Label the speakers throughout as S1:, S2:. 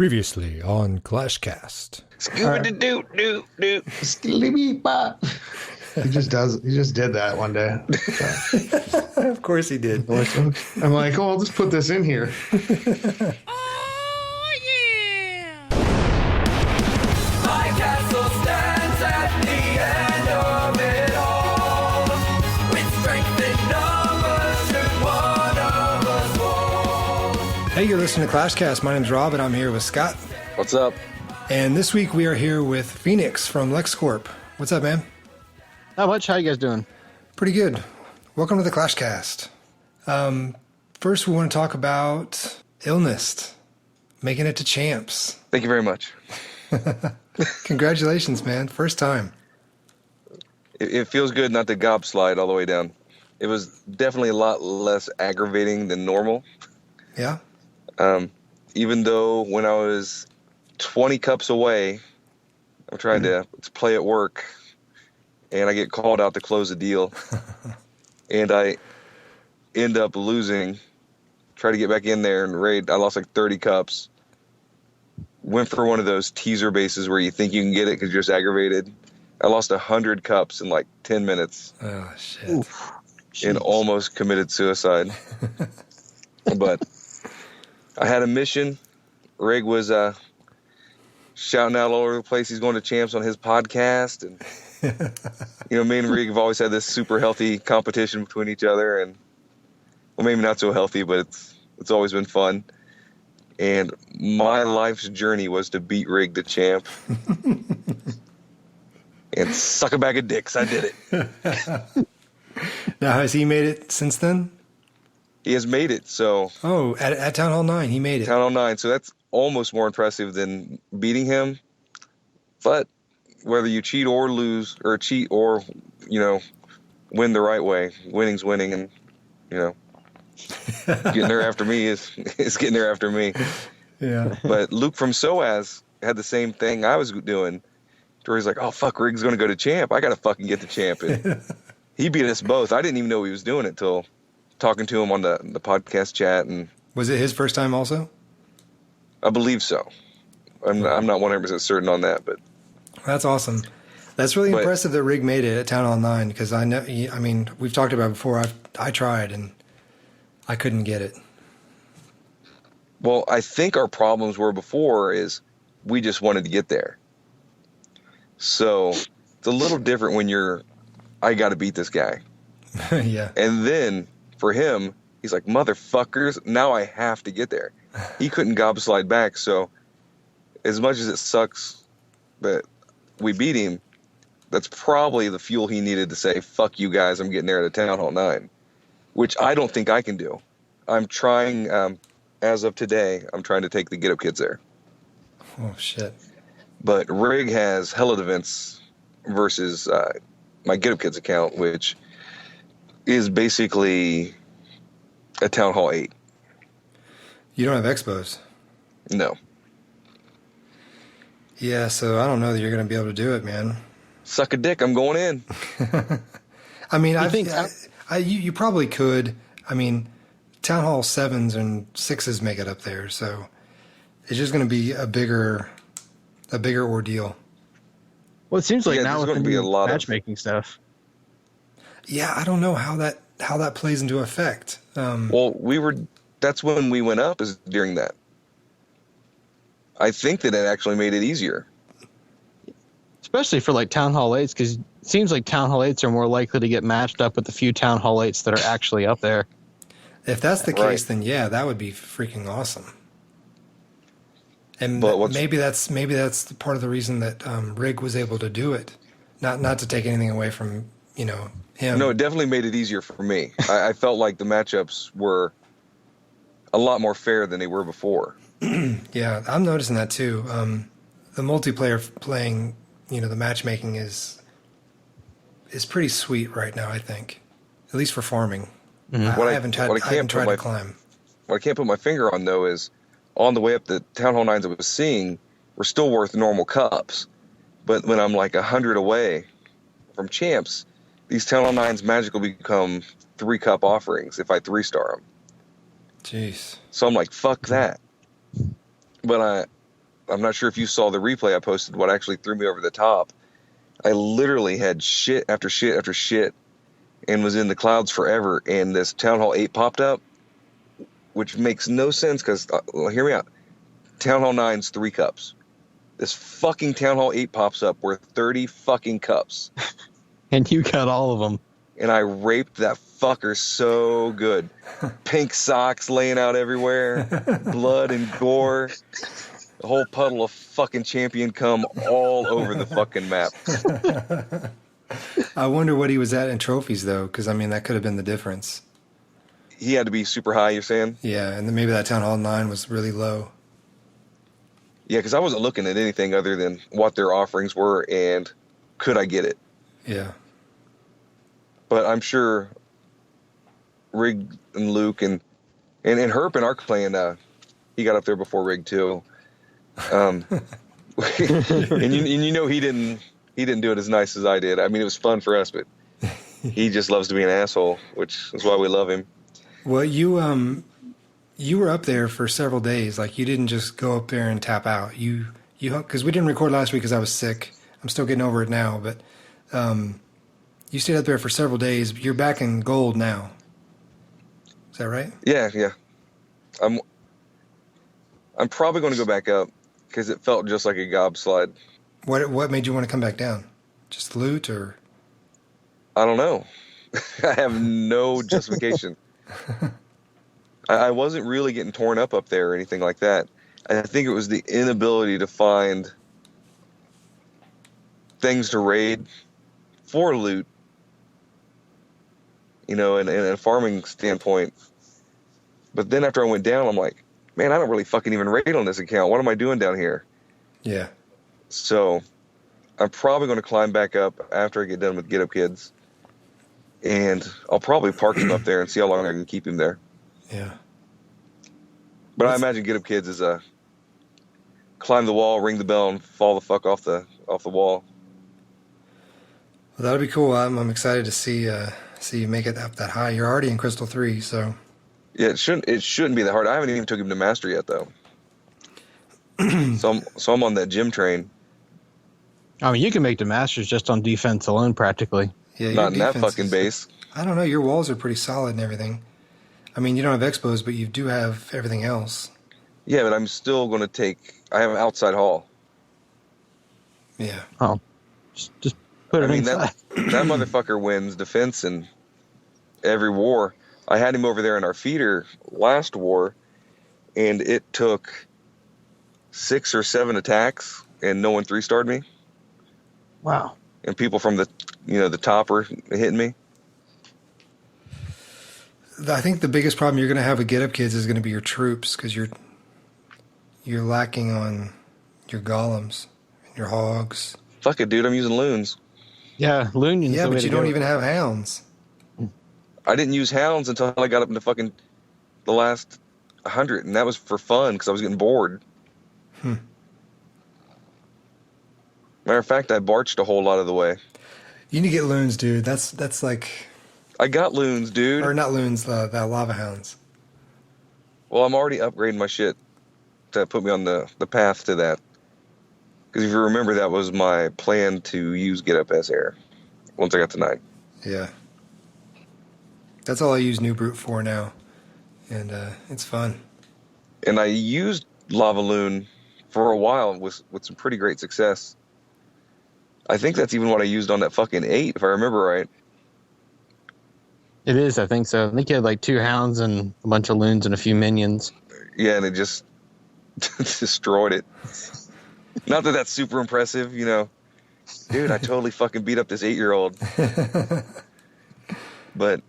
S1: Previously on Clashcast.
S2: Scooby-Doo-doo-doo.
S3: Skilly-bee-bop. He just did that one day. So.
S1: Of course he did.
S3: I'm like, I'll just put this in here.
S4: Oh, yeah! My castle stands at the end of it all. With strength in numbers, should one of us fall.
S1: Hey, you're listening to Clashcast. My name's Rob, and I'm here with Scott.
S2: What's up?
S1: And this week we are here with Fhoenyx from Lexcorp. What's up, man?
S5: Not much. How you guys doing?
S1: Pretty good. Welcome to the Clashcast. First, we want to talk about Illnist, making it to champs.
S2: Thank you very much.
S1: Congratulations, man. First time.
S2: It feels good not to gobslide all the way down. It was definitely a lot less aggravating than normal.
S1: Yeah?
S2: Even though when I was 20 cups away, I'm trying to play at work, and I get called out to close a deal, and I end up losing. Try to get back in there and raid. I lost like 30 cups. Went for one of those teaser bases where you think you can get it because you're just aggravated. I lost 100 cups in like 10 minutes.
S1: Oh, shit.
S5: Oof.
S2: And
S5: Jeez.
S2: almost committed suicide. But I had a mission. Rig was shouting out all over the place. He's going to champs on his podcast. And, me and Rig have always had this super healthy competition between each other. And, well, maybe not so healthy, but it's always been fun. And my life's journey was to beat Rig the champ. And suck a bag of dicks. I did it.
S1: Now, has he made it since then?
S2: He has made it, so...
S1: Oh, at Town Hall 9, he made it.
S2: Town Hall 9, so that's almost more impressive than beating him. But whether you cheat or lose, or cheat or, win the right way, winning's winning, and, getting there after me is getting there after me.
S1: Yeah.
S2: But Luke from SOAS had the same thing I was doing, where he's like, oh, fuck, Rig's going to go to champ. I got to fucking get to champ. And he beat us both. I didn't even know he was doing it till talking to him on the podcast chat. And
S1: Was it his first time also?
S2: I believe so. I'm not 100% certain on that, but
S1: That's awesome. That's really impressive that Rig made it at Town Hall 9 because I know. I mean, we've talked about it before. I tried and I couldn't get it.
S2: well, I think our problems were before is we just wanted to get there. So it's a little different when I got to beat this guy.
S1: Yeah.
S2: And then for him, he's like, motherfuckers, now I have to get there. He couldn't gobslide back. So as much as it sucks that we beat him, that's probably the fuel he needed to say, fuck you guys, I'm getting there at a Town Hall 9, which I don't think I can do. I'm trying, as of today, I'm trying to take the Get Up Kids there.
S1: Oh, shit.
S2: But Rig has Hell events versus my Get Up Kids account, which is basically a Town Hall 8.
S1: You don't have expos.
S2: No.
S1: Yeah, so I don't know that you're going to be able to do it, man.
S2: Suck a dick, I'm going in.
S1: I mean, you probably could. I mean, Town Hall 7s and 6s make it up there, so it's just going to be a bigger ordeal.
S5: Well, it seems like
S2: Yeah,
S5: now
S2: there's
S5: with
S2: gonna
S5: the
S2: be a
S5: new
S2: lot of-
S5: matchmaking stuff.
S1: Yeah, I don't know how that plays into effect.
S2: Well, that's when we went up, is during that. I think that it actually made it easier.
S5: Especially for like Town Hall 8s, because it seems like Town Hall 8s are more likely to get matched up with the few Town Hall 8s that are actually up there.
S1: If that's the
S2: Right.
S1: case, then yeah, that would be freaking awesome. And
S2: But
S1: maybe that's part of the reason that Rig was able to do it. Not to take anything away from him.
S2: No, it definitely made it easier for me. I felt like the matchups were a lot more fair than they were before.
S1: Yeah, I'm noticing that too. The multiplayer playing, the matchmaking is pretty sweet right now. I think, at least for farming. I haven't tried to climb.
S2: What I can't put my finger on, though, is on the way up the Town Hall 9s I was seeing were still worth normal cups. But when I'm like 100 away from champs, these Town Hall 9s magically become 3-cup offerings if I 3-star them.
S1: Jeez.
S2: So I'm like, fuck that. But I'm not sure if you saw the replay I posted, what actually threw me over the top. I literally had shit after shit after shit and was in the clouds forever. And this Town Hall 8 popped up, which makes no sense because, hear me out. Town Hall 9's 3 cups. This fucking Town Hall 8 pops up worth 30 fucking cups.
S5: And you got all of them.
S2: And I raped that fucker so good. Pink socks laying out everywhere. Blood and gore. A whole puddle of fucking champion cum all over the fucking map.
S1: I wonder what he was at in trophies, though, because, I mean, that could have been the difference.
S2: He had to be super high, you're saying?
S1: Yeah, and then maybe that Town Hall 9 was really low.
S2: Yeah, because I wasn't looking at anything other than what their offerings were and could I get it.
S1: Yeah.
S2: But I'm sure Rig and Luke and Herp and our clan, he got up there before Rig too. And you know he didn't do it as nice as I did. I mean, it was fun for us, but he just loves to be an asshole, which is why we love him.
S1: Well, you were up there for several days. Like, you didn't just go up there and tap out. You because we didn't record last week because I was sick. I'm still getting over it now, but you stayed up there for several days. You're back in gold now. Is that right?
S2: Yeah. I'm probably going to go back up because it felt just like a gobslide.
S1: What made you want to come back down? Just loot, or?
S2: I don't know. I have no justification. I wasn't really getting torn up there or anything like that. I think it was the inability to find things to raid for loot, you know, and a farming standpoint. But then after I went down, I'm like, man, I don't really fucking even raid on this account. What am I doing down here?
S1: Yeah.
S2: So I'm probably going to climb back up after I get done with Get Up Kids. And I'll probably park him up there and see how long I can keep him there.
S1: Yeah.
S2: But I imagine Get Up Kids is a climb the wall, ring the bell, and fall the fuck off the wall.
S1: Well, that'll be cool. I'm excited to see you make it up that high. You're already in Crystal 3, so.
S2: Yeah, it shouldn't be that hard. I haven't even took him to Master yet, though. So I'm on that gym train.
S5: I mean, you can make the Masters just on defense alone, practically.
S1: Yeah, your
S2: Not in that
S1: defense
S2: fucking base.
S1: I don't know. Your walls are pretty solid and everything. I mean, you don't have expos, but you do have everything else.
S2: Yeah, but I'm still going to take... I have an outside hall.
S1: Yeah.
S5: Oh, just put it inside.
S2: That motherfucker wins defense in every war. I had him over there in our feeder last war, and it took 6 or 7 attacks, and no one 3-starred me.
S5: Wow.
S2: And people from the topper hitting me.
S1: I think the biggest problem you're going to have with Get Up Kids is going to be your troops, because you're lacking on your golems and your hogs.
S2: Fuck it, dude. I'm using loons.
S5: Yeah, Loon.
S1: Yeah, but you don't even have hounds.
S2: I didn't use hounds until I got up into fucking the last 100, and that was for fun because I was getting bored. Matter of fact, I barched a whole lot of the way.
S1: You need to get loons, dude. That's like...
S2: I got loons, dude.
S1: Or not loons, the lava hounds.
S2: Well, I'm already upgrading my shit to put me on the path to that. Because if you remember, that was my plan to use Get Up as air once I got to 9.
S1: Yeah. That's all I use New Brute for now. And it's fun.
S2: And I used LavaLoon for a while with some pretty great success. I think that's even what I used on that fucking 8, if I remember right.
S5: It is, I think so. I think you had like 2 hounds and a bunch of loons and a few minions.
S2: Yeah, and it just destroyed it. Not that that's super impressive, you know. Dude, I totally fucking beat up this 8-year-old. But,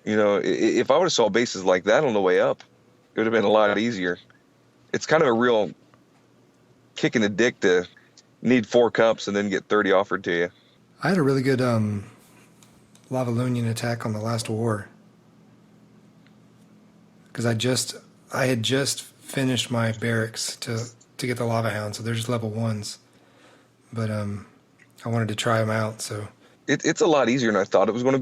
S2: you know, if I would have saw bases like that on the way up, it would have been a lot easier. It's kind of a real kick in the dick to need 4 cups and then get 30 offered to you.
S1: I had a really good LavaLoonian attack on the last war. Because I had just finished my barracks to get the lava hound, so they're just level 1s. But I wanted to try them out, so...
S2: It's a lot easier than I thought it was going to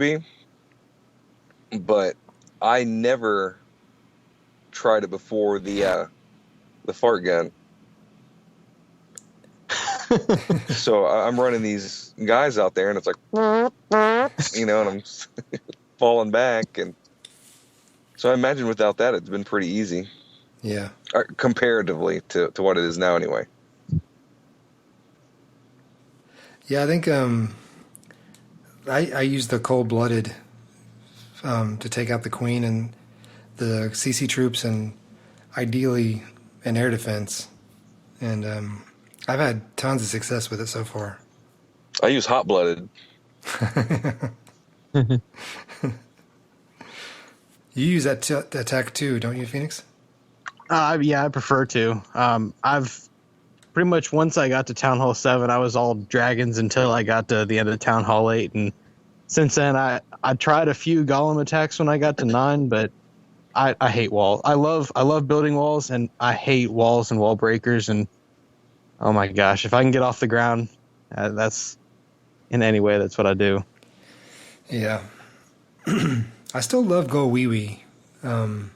S2: be. But I never tried it before the fart gun. So I'm running these guys out there, and it's like, and I'm falling back. And so I imagine without that, it's been pretty easy,
S1: Yeah.
S2: comparatively to what it is now anyway.
S1: Yeah, I think I used the cold-blooded to take out the queen and the CC troops, and ideally an air defense. And I've had tons of success with it so far.
S2: I use hot-blooded.
S1: You use that attack too, don't you, Phoenix?
S5: Yeah, I prefer to. I've pretty much, once I got to Town Hall 7, I was all dragons until I got to the end of Town Hall 8. And since then, I tried a few golem attacks when I got to 9, but I hate walls. I love building walls, and I hate walls and wall breakers. And oh my gosh, if I can get off the ground, that's in any way, that's what I do.
S1: Yeah. I still love Go Wee Wee. And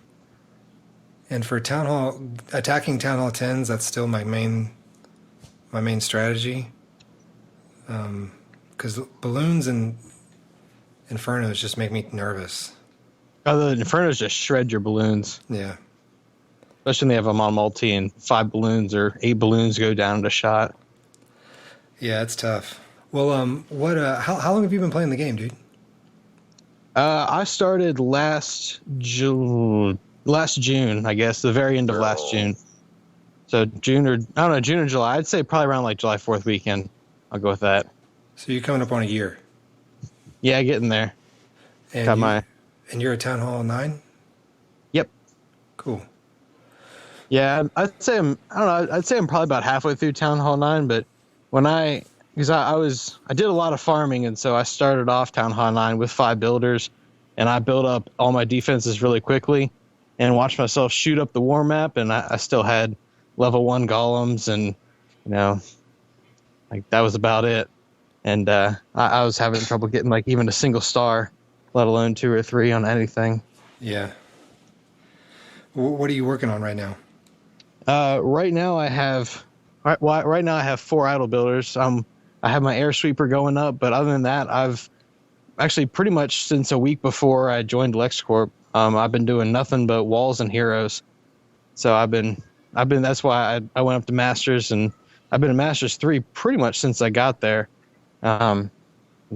S1: for attacking Town Hall 10s, that's still my main strategy. Because balloons and infernos just make me nervous.
S5: The infernos just shred your balloons.
S1: Yeah.
S5: Especially when they have them on multi and 5 balloons or 8 balloons go down in a shot.
S1: Yeah, it's tough. Well, how long have you been playing the game, dude?
S5: I started last June, I guess, the very end of last June. So June or July. I'd say probably around like July 4th weekend. I'll go with that.
S1: So you're coming up on a year.
S5: Yeah, getting there.
S1: And you're at Town Hall 9?
S5: Yep.
S1: Cool.
S5: Yeah, I'd say I'm probably about halfway through Town Hall 9, but because I did a lot of farming, and so I started off Town Hall 9 with 5 builders, and I built up all my defenses really quickly and watched myself shoot up the war map, and I still had level 1 golems, and like that was about it. And I was having trouble getting like even a single star, let alone 2 or 3 on anything.
S1: Yeah. What are you working on right now?
S5: Right now I have 4 idle builders. I have my air sweeper going up, but other than that, I've actually pretty much since a week before I joined Lexcorp, I've been doing nothing but walls and heroes. So I've been that's why I went up to Masters, and I've been in Masters 3 pretty much since I got there. And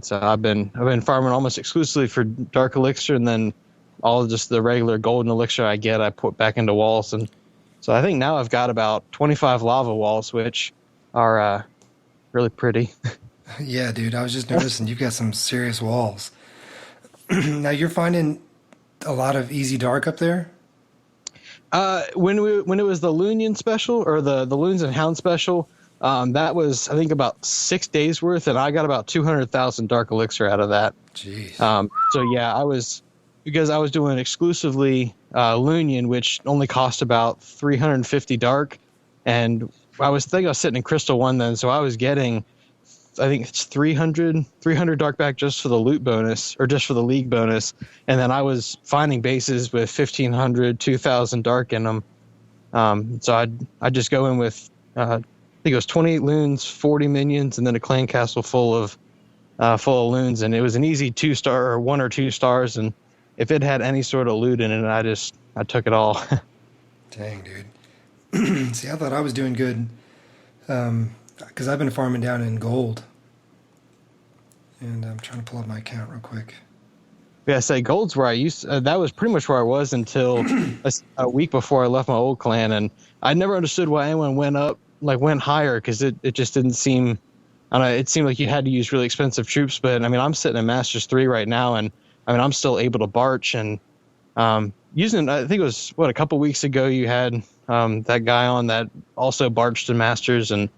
S5: so I've been farming almost exclusively for Dark Elixir, and then all just the regular golden elixir I get, I put back into walls. And so I think now I've got about 25 lava walls, which are really pretty.
S1: Yeah, dude, I was just noticing you've got some serious walls. Now you're finding a lot of easy dark up there?
S5: When it was the Loonian special, or the Loons and Hound special, that was, I think, about 6 days worth, and I got about 200,000 dark elixir out of that.
S1: Jeez.
S5: So yeah, because I was doing exclusively Loonian, which only cost about 350 dark, and I was sitting in Crystal 1 then, so I was getting, I think it's 300 dark back just for the loot bonus, or just for the league bonus, and then I was finding bases with 1,500, 2,000 dark in them. So I'd just go in with, I think it was 28 loons, 40 minions, and then a clan castle full of loons, and it was an easy 2-star or 1 or 2 stars, and if it had any sort of loot in it, I took it all.
S1: Dang, dude. See, I thought I was doing good because I've been farming down in gold. And I'm trying to pull up my account real quick.
S5: Yeah, say gold's where I that was pretty much where I was until a week before I left my old clan, and I never understood why anyone went higher, because it just didn't seem, I don't know, it seemed like you had to use really expensive troops. But I mean, I'm sitting in Masters 3 right now, and I mean, I'm still able to barch, and using, I think it was a couple weeks ago you had that guy on that also barched in Masters, and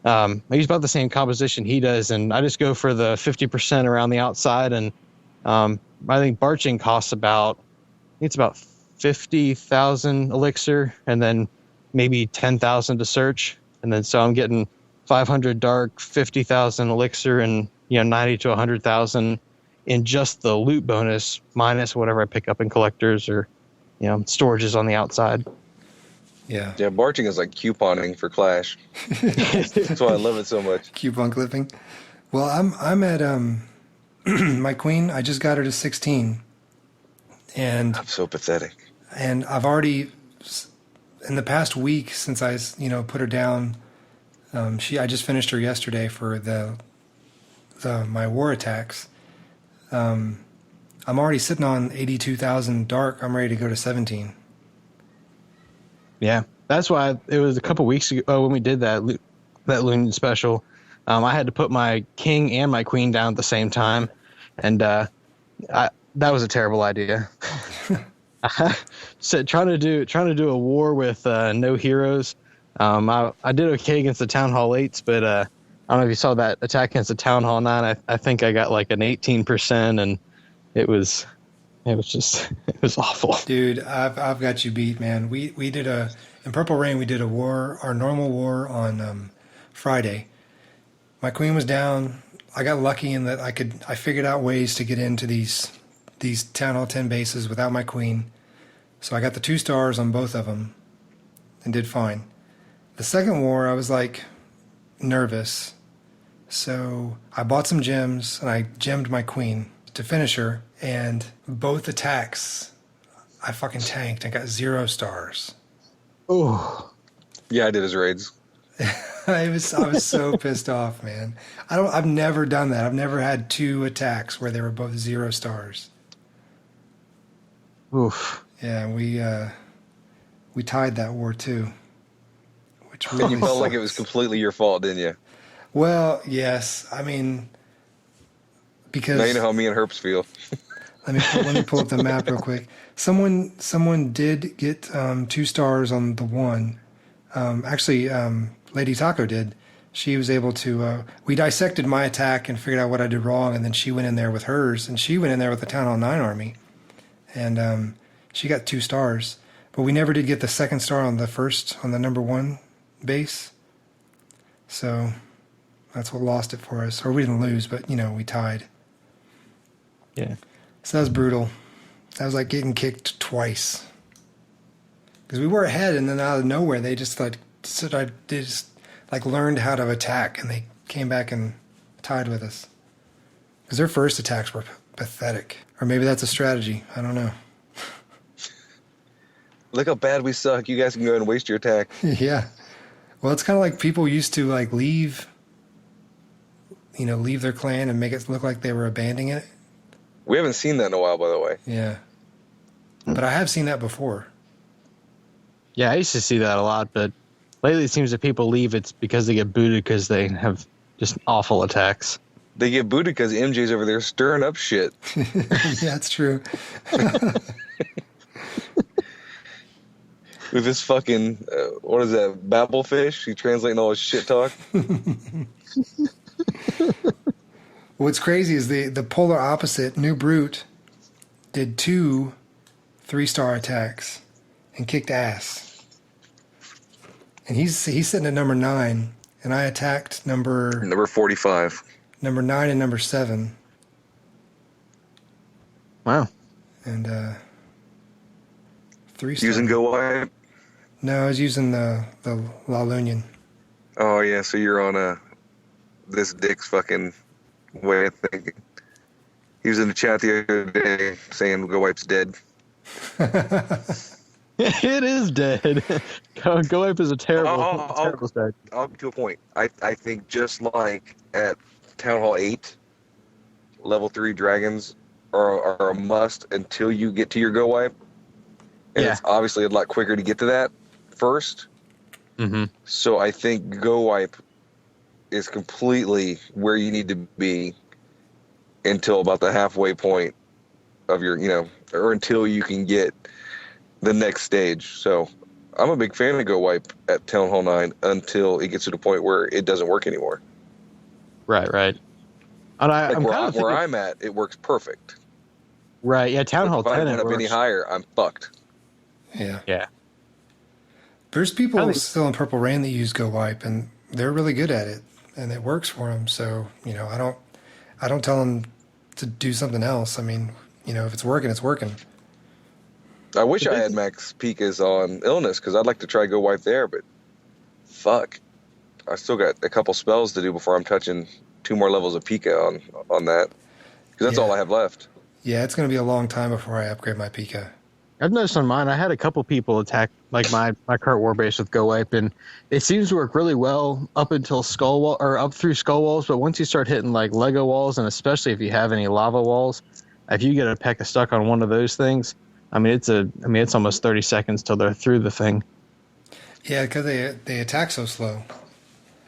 S5: I use about the same composition he does, and I just go for the 50% around the outside, and I think barching costs about 50,000 elixir, and then maybe 10,000 to search, and then so I'm getting 500 dark, 50,000 elixir, and 90 to 100,000 in just the loot bonus, minus whatever I pick up in collectors or storages on the outside.
S1: Yeah.
S2: Yeah, barching is like couponing for Clash. That's why I love it so much.
S1: Coupon clipping. Well, I'm at my queen. I just got her to 16, and
S2: I'm so pathetic.
S1: I've already in the past week since I put her down. I just finished her yesterday for my war attacks. I'm already sitting on 82,000 dark. I'm ready to go to 17.
S5: Yeah, that's why it was a couple weeks ago when we did that Loon special. I had to put my king and my queen down at the same time, and that was a terrible idea. So trying to do a war with no heroes. I did okay against the Town Hall 8s, but I don't know if you saw that attack against the Town Hall 9. I think I got like an 18%, and it was awful.
S1: Dude, I've got you beat, man. We did in Purple Rain. We did a war, our normal war on Friday. My queen was down. I got lucky in that I figured out ways to get into these Town Hall 10 bases without my queen. So I got the 2 stars on both of them and did fine. The second war, I was like nervous. So I bought some gems and I gemmed my queen to finish her. And both attacks, I fucking tanked. I got 0 stars.
S5: Oh,
S2: Yeah, I did his raids.
S1: I was so pissed off, man. I've never done that. I've never had 2 attacks where they were both 0 stars.
S5: oof.
S1: Yeah, we tied that war too. Which really
S2: You felt like it was
S1: sucks.
S2: completely your fault, didn't you?
S1: Well, yes. I mean, because
S2: Now you know how me and Herps feel.
S1: let me pull up the map real quick. Someone did get 2 stars on the one. Actually, Lady Taco did. She was able to. We dissected my attack and figured out what I did wrong, and then she went in there with hers, and she went in there with the Town Hall 9 army, and she got 2 stars. But we never did get the 2nd star on the number 1 base. So that's what lost it for us. Or we didn't lose, but we tied.
S5: Yeah.
S1: So that was brutal. That was like getting kicked twice. Because we were ahead, and then out of nowhere, they just learned how to attack, and they came back and tied with us. Because their first attacks were pathetic. Or maybe that's a strategy. I don't know.
S2: Look how bad we suck. You guys can go ahead and waste your attack.
S1: Yeah. Well, it's kind of like people used to leave their clan and make it look like they were abandoning it.
S2: We haven't seen that in a while, by the way.
S1: Yeah. But I have seen that before.
S5: Yeah, I used to see that a lot, but lately it seems that people leave it's because they get booted because they have just awful attacks.
S2: They get booted because MJ's over there stirring up shit.
S1: Yeah, it's true.
S2: With this fucking, what is that, Babelfish? He translating all his shit talk.
S1: What's crazy is the polar opposite. New Brute did 2 3-star attacks and kicked ass. And he's sitting at number 9, and I attacked
S2: Number 45.
S1: number 9 and number 7.
S5: Wow.
S1: And 3-star.
S2: Using Go Wipe?
S1: No, I was using the LavaLoon.
S2: Oh, yeah, so you're on this dick's fucking way of thinking. He was in the chat the other day saying Go Wipe's dead.
S5: It is dead. Go Wipe is a terrible start.
S2: I'll get to a point. I think just like at Town Hall 8, level 3 dragons are a must until you get to your Go Wipe. And it's obviously a lot quicker to get to that first.
S5: Mm-hmm.
S2: So I think Go Wipe is completely where you need to be until about the halfway point of your, or until you can get the next stage. So I'm a big fan of Go Wipe at Town Hall 9 until it gets to the point where it doesn't work anymore.
S5: Right. And
S2: Where I'm at, it works perfect.
S5: Right, yeah, Town Hall
S2: If I
S5: 10
S2: went
S5: it
S2: up any
S5: works.
S2: higher, I'm fucked.
S1: Yeah.
S5: Yeah.
S1: There's people still in Purple Rain that use Go Wipe, and they're really good at it, and it works for them. So I don't tell them to do something else. I mean, if it's working, it's working.
S2: I wish I had max Pikas on Illnist because I'd like to try go wipe there, but fuck. I still got a couple spells to do before I'm touching 2 more levels of Pika on that. Because that's all I have left.
S1: Yeah, it's going to be a long time before I upgrade my Pika.
S5: I've noticed on mine, I had a couple people attack like my current war base with Go Wipe, and it seems to work really well up until Skull Wall or up through Skull Walls. But once you start hitting like Lego walls, and especially if you have any lava walls, if you get a P.E.K.K.A stuck on one of those things, it's almost 30 seconds till they're through the thing.
S1: Yeah, because they attack so slow.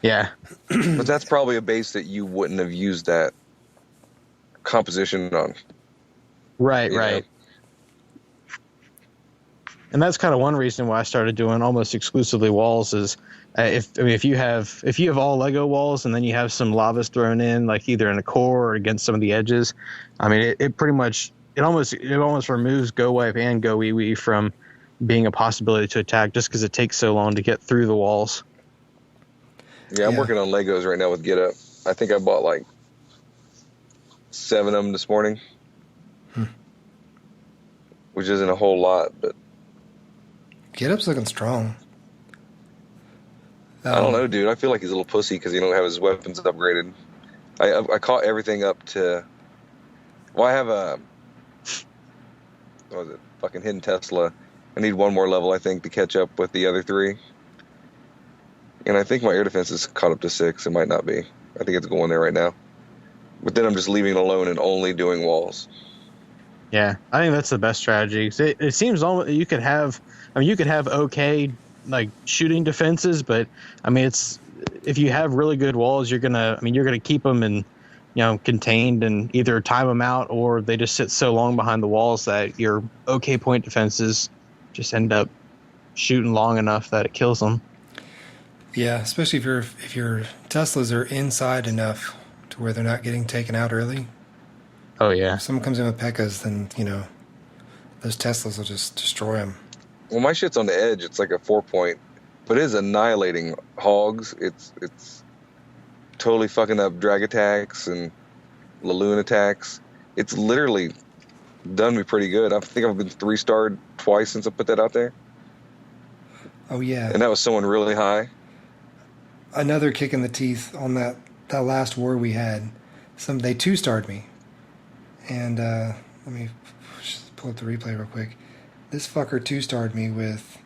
S5: Yeah,
S2: But that's probably a base that you wouldn't have used that composition on.
S5: right.
S2: You know?
S5: And that's kind of one reason why I started doing almost exclusively walls is if you have all Lego walls and then you have some lavas thrown in, like either in a core or against some of the edges, I mean it almost removes Go Wipe and Go Wee Wee from being a possibility to attack just because it takes so long to get through the walls.
S2: Yeah, I'm working on Legos right now with Get Up. I think I bought like 7 of them this morning, which isn't a whole lot, but
S1: Get Up's looking strong.
S2: I don't know, dude. I feel like he's a little pussy because he don't have his weapons upgraded. I caught everything up to. Well, I have a. What was it? Fucking Hidden Tesla. I need 1 more level, I think, to catch up with the other 3. And I think my air defense is caught up to 6. It might not be. I think it's going there right now. But then I'm just leaving it alone and only doing walls.
S5: Yeah, I think that's the best strategy. It seems almost you could have okay like shooting defenses, but I mean it's if you have really good walls, you're gonna keep them and contained and either time them out or they just sit so long behind the walls that your okay point defenses just end up shooting long enough that it kills them.
S1: Yeah, especially if your Teslas are inside enough to where they're not getting taken out early.
S5: Oh yeah.
S1: If someone comes in with P.E.K.K.As, then those Teslas will just destroy them.
S2: Well, my shit's on the edge. It's like a 4-point, but it is annihilating hogs. It's totally fucking up drag attacks and LavaLoon attacks. It's literally done me pretty good. I think I've been 3-starred twice since I put that out there.
S1: Oh yeah.
S2: And that was someone really high.
S1: Another kick in the teeth on that last war we had. They 2-starred me. And let me just pull up the replay real quick. This fucker 2-starred me with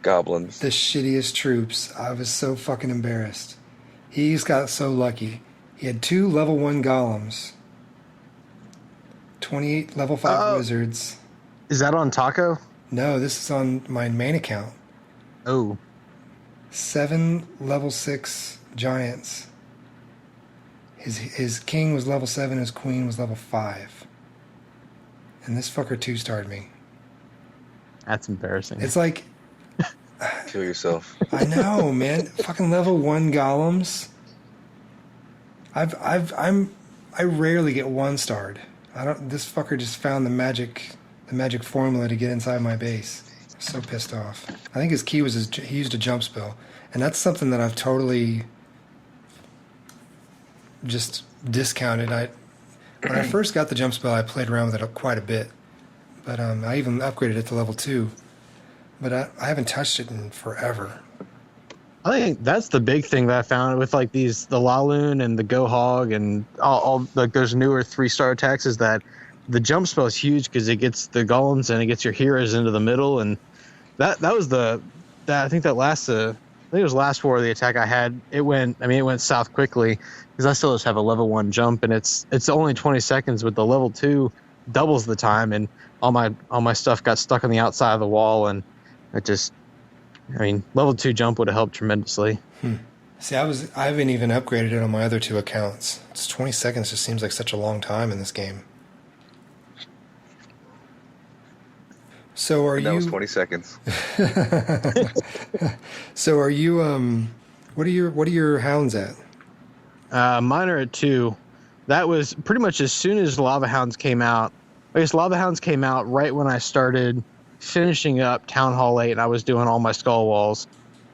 S2: Goblins.
S1: the shittiest troops. I was so fucking embarrassed. He's got so lucky. He had 2 level 1 golems, 28 level 5 wizards.
S5: Is that on Taco?
S1: No, this is on my main account.
S5: Oh.
S1: 7 level 6 giants. His king was level 7, his queen was level 5. And this fucker 2-starred me.
S5: That's embarrassing.
S1: It's like,
S2: Kill yourself.
S1: I know, man. Fucking level 1 golems. I rarely get 1-starred. This fucker just found the magic formula to get inside my base. I'm so pissed off. I think his key was he used a jump spell, and that's something that I've totally just discounted. When I first got the jump spell, I played around with it quite a bit, but I even upgraded it to level 2. But I haven't touched it in forever.
S5: I think that's the big thing that I found with like the LavaLoon and the Go Hog and all like those newer 3-star attacks is that the jump spell is huge because it gets the golems and it gets your heroes into the middle, and that was I think it was last war the attack I had. It went south quickly because I still just have a level 1 jump and it's only 20 seconds, but the level 2 doubles the time, and all my stuff got stuck on the outside of the wall, and level 2 jump would have helped tremendously.
S1: See, I haven't even upgraded it on my other 2 accounts. It's 20 seconds just seems like such a long time in this game. So
S2: That was 20 seconds.
S1: So are you what are your hounds at?
S5: Mine are at 2. That was pretty much as soon as Lava Hounds came out. I guess Lava Hounds came out right when I started finishing up Town Hall 8 and I was doing all my skull walls,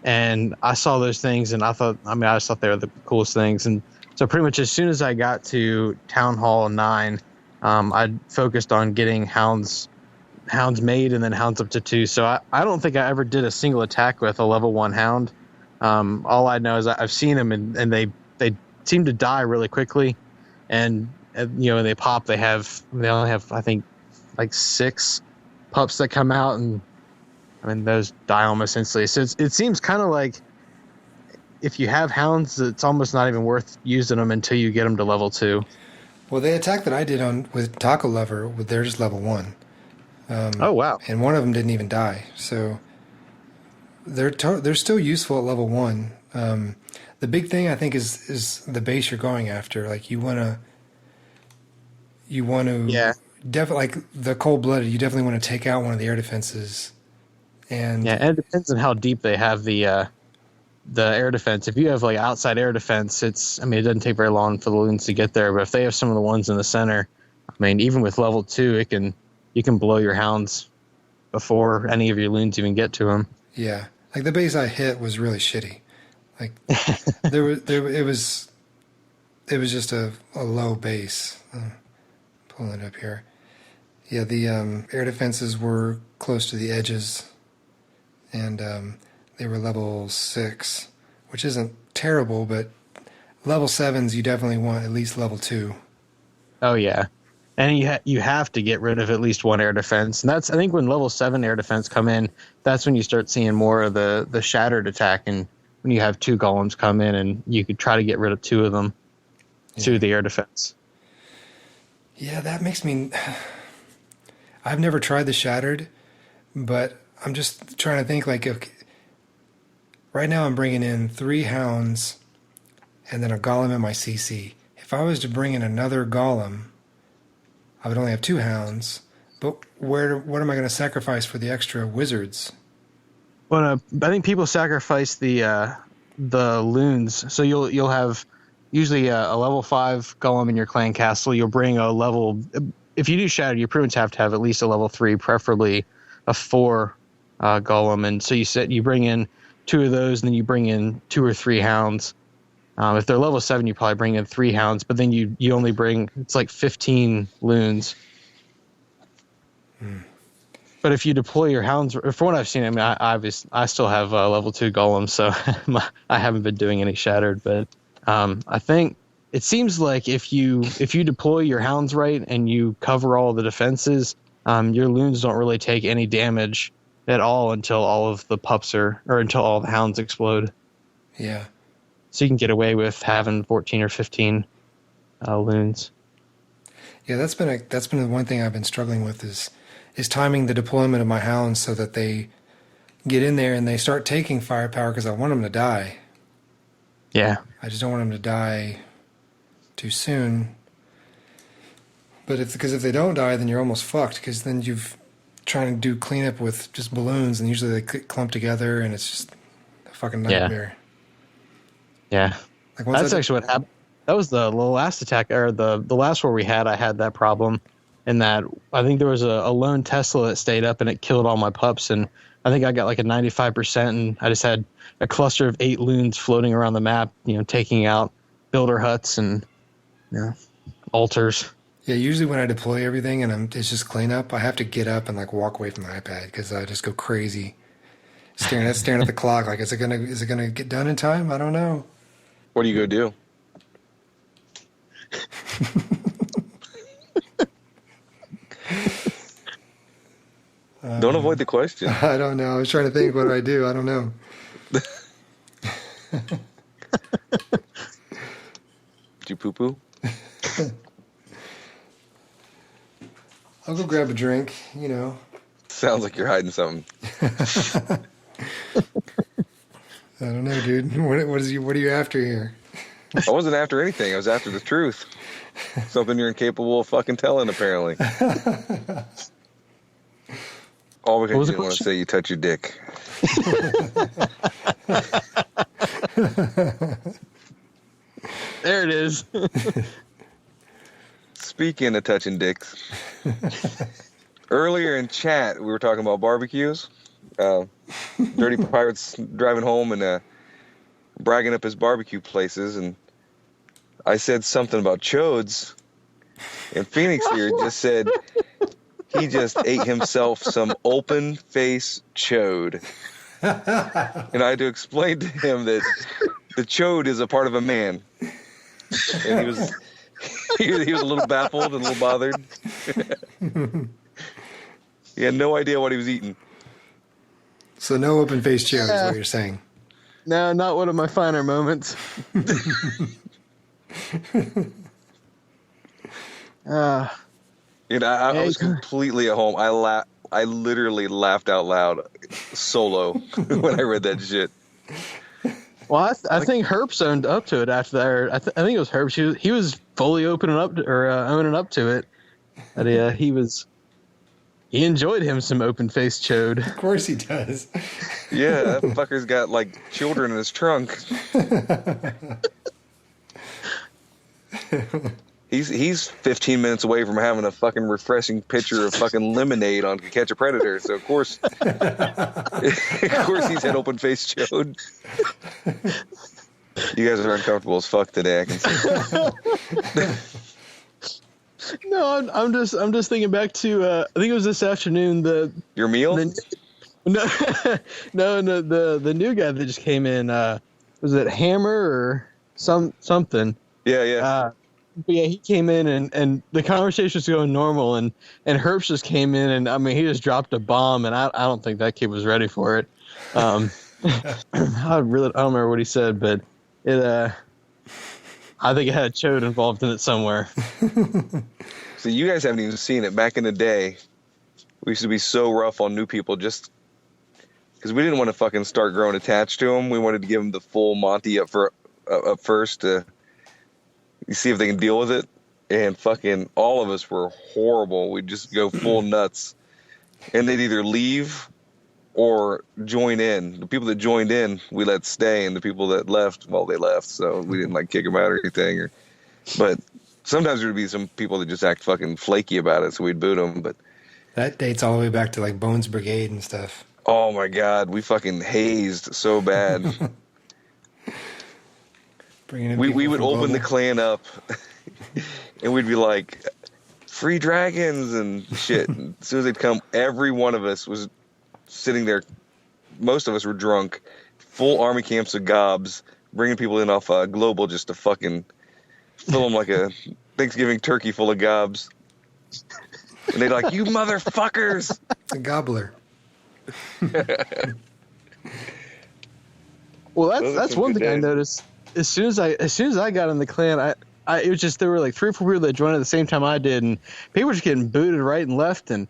S5: and I saw those things and I just thought they were the coolest things. And so pretty much as soon as I got to Town Hall 9, I focused on getting hounds hounds made and then hounds up to 2. So I don't think I ever did a single attack with a level 1 hound. All I know is I've seen them and they seem to die really quickly. And, when they pop, they only have, I think, like 6 pups that come out, and I mean, those die almost instantly. So it seems kind of like if you have hounds, it's almost not even worth using them until you get them to level 2.
S1: Well, the attack that I did with Taco Lover, they're just level 1.
S5: Oh, wow.
S1: And one of them didn't even die. So they're still useful at level 1. The big thing, I think, is the base you're going after. Like, you want to
S5: Yeah.
S1: definitely, like the cold-blooded, you definitely want to take out one of the air defenses. And
S5: Yeah, and it depends on how deep they have the air defense. If you have like outside air defense, it doesn't take very long for the loons to get there. But if they have some of the ones in the center, I mean, even with level 2, you can blow your hounds before any of your loons even get to them.
S1: yeah, like the base I hit was really shitty. Like it was just a low base. Pulling it up here. Yeah, the air defenses were close to the edges, and they were level 6, which isn't terrible, but level 7s you definitely want at least level 2.
S5: Oh yeah, and you have to get rid of at least one air defense, and that's, I think, when level 7 air defense come in, that's when you start seeing more of the shattered attack, and when you have 2 golems come in, and you could try to get rid of 2 of them to the air defense.
S1: Yeah, that makes me. I've never tried the shattered, but I'm just trying to think, like, okay, right now I'm bringing in 3 hounds and then a golem in my CC. If I was to bring in another golem, I would only have 2 hounds. But what am I going to sacrifice for the extra wizards?
S5: Well, I think people sacrifice the loons. So you'll have usually a level 5 golem in your clan castle. You'll bring a level. If you do shatter, you pretty much have to have at least a level 3, preferably a 4 golem. And so you bring in 2 of those, and then you bring in 2 or 3 hounds. If they're level 7, you probably bring in 3 hounds, but then you only bring, it's like 15 loons. But if you deploy your hounds, from what I've seen, I mean, I still have level 2 golems, so I haven't been doing any shattered. But I think it seems like if you deploy your hounds right and you cover all the defenses, your loons don't really take any damage at all until all of the pups or until all the hounds explode.
S1: Yeah.
S5: So you can get away with having 14 or 15 loons.
S1: Yeah, that's been the one thing I've been struggling with is timing the deployment of my hounds so that they get in there and they start taking firepower, because I want them to die.
S5: Yeah.
S1: I just don't want them to die too soon. But if they don't die, then you're almost fucked, because then you've trying to do cleanup with just balloons, and usually they clump together, and it's just a fucking nightmare.
S5: Yeah.
S1: Like
S5: That's actually what happened. That was the last attack, or the last war we had. I had that problem, in that I think there was a lone Tesla that stayed up and it killed all my pups, and I think I got like a 95%, and I just had a cluster of 8 loons floating around the map, taking out builder huts and altars.
S1: Yeah, usually when I deploy everything and it's just cleanup, I have to get up and like walk away from the iPad, because I just go crazy, staring at the clock. Like, is it gonna get done in time? I don't know.
S2: What are you going to do? Don't avoid the question.
S1: I don't know. I was trying to think, what do I do? I don't know.
S2: Did you poo-poo?
S1: I'll go grab a drink,
S2: Sounds like you're hiding something.
S1: I don't know, dude. What are you after here?
S2: I wasn't after anything. I was after the truth. Something you're incapable of fucking telling, apparently. All because you didn't want to say you touch your dick.
S5: There it is.
S2: Speaking of touching dicks, earlier in chat we were talking about barbecues. Dirty Pirate's driving home and bragging up his barbecue places, and I said something about Chodes, and Phoenyx here just said he just ate himself some open face chode. And I had to explain to him that the chode is a part of a man. And he was a little baffled and a little bothered. He had no idea what he was eating.
S1: So no open face chode is what you're saying.
S5: No, not one of my finer moments.
S2: And I was completely at home. I literally laughed out loud solo when I read that shit.
S5: Well, I think Herps owned up to it after that. Or I think it was Herps. He was fully owning up to it. But he enjoyed him some open face chode.
S1: Of course he does.
S2: Yeah, that fucker's got like children in his trunk. He's 15 minutes away from having a fucking refreshing pitcher of fucking lemonade on Catch a Predator. So of course he's had open face chode. You guys are uncomfortable as fuck today. I can see.
S5: No, I'm just thinking back to I think it was this afternoon.
S2: Your meal?
S5: No, the new guy that just came in. Was it Hammer or something?
S2: Yeah.
S5: But yeah, he came in and the conversation was going normal, and Herbst just came in, and I mean he just dropped a bomb, and I don't think that kid was ready for it. I don't remember what he said, but it I think it had a chode involved in it somewhere.
S2: So you guys haven't even seen it. Back in the day, we used to be so rough on new people just because we didn't want to fucking start growing attached to them. We wanted to give them the full Monty up first to see if they can deal with it. And fucking all of us were horrible. We'd just go full nuts. And they'd either leave or join in. The people that joined in, we let stay. And the people that left, well, they left. So we didn't like kick them out or anything. But sometimes there would be some people that just act fucking flaky about it. So we'd boot them. But
S1: that dates all the way back to like Bones Brigade and stuff.
S2: Oh my God. We fucking hazed so bad. We would open the clan up and we'd be like, free dragons and shit. And as soon as they'd come, every one of us was sitting there. Most of us were drunk, full army camps of gobs, bringing people in off Global just to fucking fill them like a Thanksgiving turkey full of gobs. And they'd like, you motherfuckers.
S1: A gobbler.
S5: Well, that's one thing I noticed. As soon as I got in the clan, it was just there were like 3 or 4 people that joined at the same time I did, and people were just getting booted right and left. And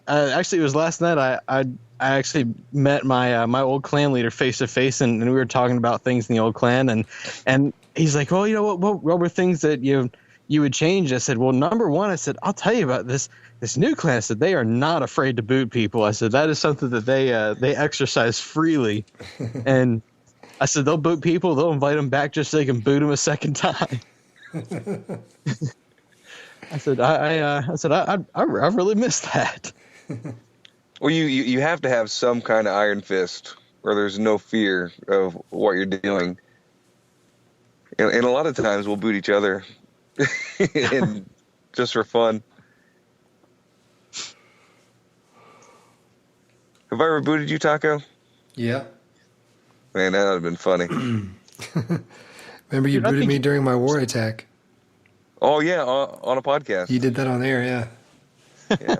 S5: actually, it was last night I actually met my old clan leader face to face, and we were talking about things in the old clan, and he's like, well, you know what were things that you would change? I said, well, number one, I said, I'll tell you about this new clan. I said, they are not afraid to boot people. I said, that is something that they exercise freely, and I said, they'll boot people. They'll invite them back just so they can boot them a second time. I said, I really missed that.
S2: Well, you have to have some kind of iron fist where there's no fear of what you're doing. And a lot of times we'll boot each other and just for fun. Have I ever booted you, Taco?
S1: Yeah.
S2: Man, that would have been funny.
S1: Remember you booted me during my war attack.
S2: Oh, yeah, on a podcast.
S1: You did that on air, yeah.
S2: Yeah.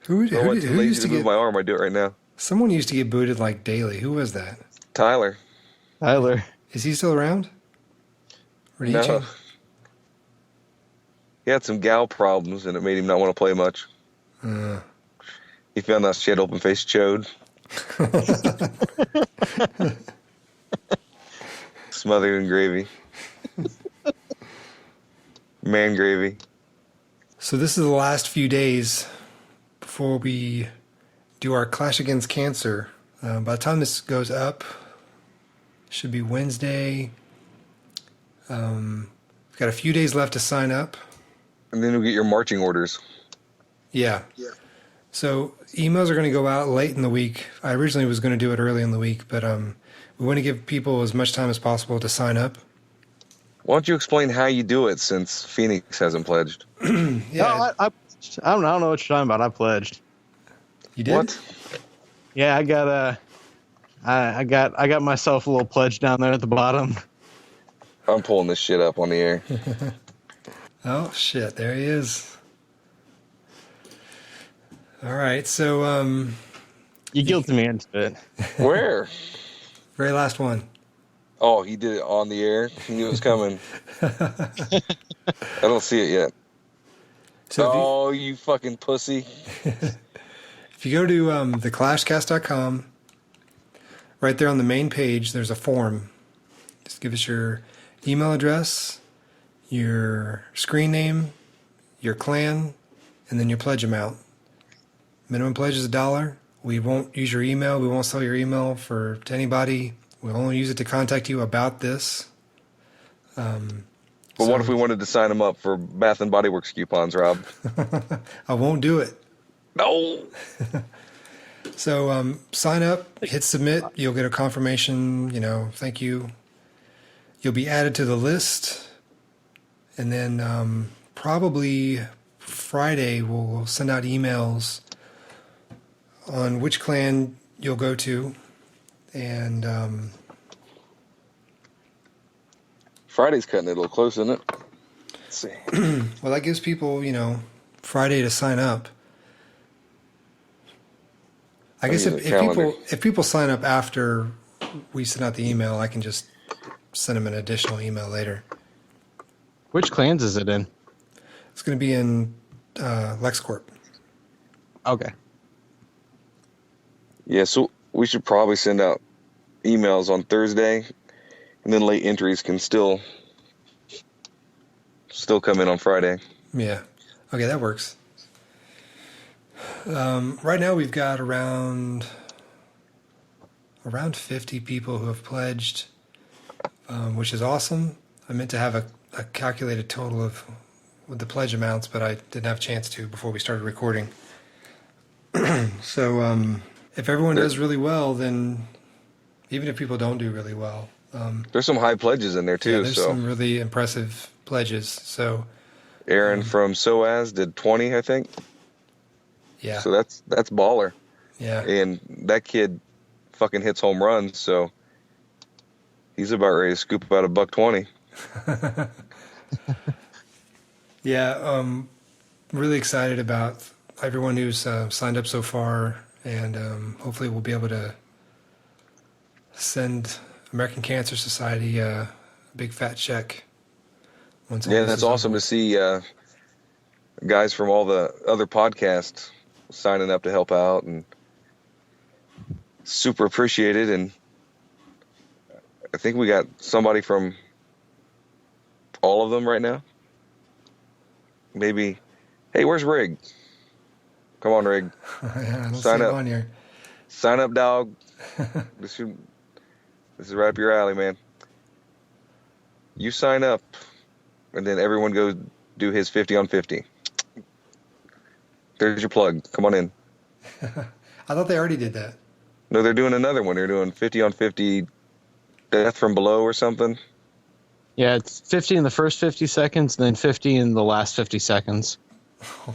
S1: Who used to
S2: move
S1: get
S2: my arm? I do it right now.
S1: Someone used to get booted like daily. Who was that?
S2: Tyler.
S1: Is he still around? Or did he change?
S2: He had some gal problems, and it made him not want to play much. He found that shit open face chode. Smothered in gravy. Man gravy.
S1: So this is the last few days before we do our Clash Against Cancer. By the time this goes up, should be Wednesday. We've got a few days left to sign up.
S2: And then you'll get your marching orders.
S1: Yeah. So emails are going to go out late in the week. I originally was going to do it early in the week, but we want to give people as much time as possible to sign up.
S2: Why don't you explain how you do it since Fhoenyx hasn't pledged?
S1: Yeah,
S5: No, I don't know what you're talking about. I pledged.
S1: you did.
S2: What?
S5: Yeah, I got myself a little pledge down there at the bottom.
S2: I'm pulling this shit up on the air.
S1: Oh shit! There he is. All right, so
S5: You guilted me into it.
S2: Where?
S1: very last one.
S2: Oh, he did it on the air. He knew it was coming. I don't see it yet.
S1: So
S2: Oh, you fucking pussy.
S1: if you go to theclashcast.com, right there on the main page, there's a form. Just give us your email address, your screen name, your clan, and then your pledge amount. Minimum pledge is $1. We won't use your email. We won't sell your email to anybody. We'll only use it to contact you about this.
S2: But what if we wanted to sign him up for Bath and Body Works coupons, Rob?
S1: I won't do it.
S2: No.
S1: So sign up, hit submit. You'll get a confirmation, thank you. You'll be added to the list. And then probably Friday, we'll send out emails on which clan you'll go to. And
S2: Friday's cutting it a little close, isn't it? Let's see.
S1: well, that gives people, Friday to sign up. I guess
S2: need a calendar.
S1: if people sign up after we send out the email, I can just send them an additional email later.
S5: Which clans is it in?
S1: It's going to be in Lexcorp.
S5: Okay.
S2: Yeah, so we should probably send out emails on Thursday, and then late entries can still come in on Friday.
S1: Yeah. Okay, that works. Right now we've got around 50 people who have pledged, which is awesome. I meant to have a calculated total with the pledge amounts, but I didn't have a chance to before we started recording. So if everyone does really well, then even if people don't do really well,
S2: There's some high pledges in there too.
S1: yeah, there's
S2: So
S1: some really impressive pledges. So
S2: Aaron from SOAS did 20, I think.
S1: yeah,
S2: So that's baller.
S1: yeah.
S2: And that kid fucking hits home runs, so he's about ready to scoop about $120.
S1: Yeah, really excited about everyone who's signed up so far, and hopefully we'll be able to send American Cancer Society a big fat check. Once all
S2: Yeah,
S1: this
S2: that's
S1: is
S2: awesome
S1: over.
S2: to see guys from all the other podcasts signing up to help out, and super appreciated. And I think we got somebody from all of them right now. Maybe, hey, where's Rig? Come on, Rig.
S1: Yeah, I don't
S2: Sign
S1: see it
S2: up.
S1: on here.
S2: Sign up, dog. This is right up your alley, man. You sign up, and then everyone goes do his 50 on 50. There's your plug. Come on in.
S1: I thought they already did that.
S2: No, they're doing another one. They're doing 50 on 50 death from below or something.
S5: Yeah, it's 50 in the first 50 seconds, and then 50 in the last 50 seconds.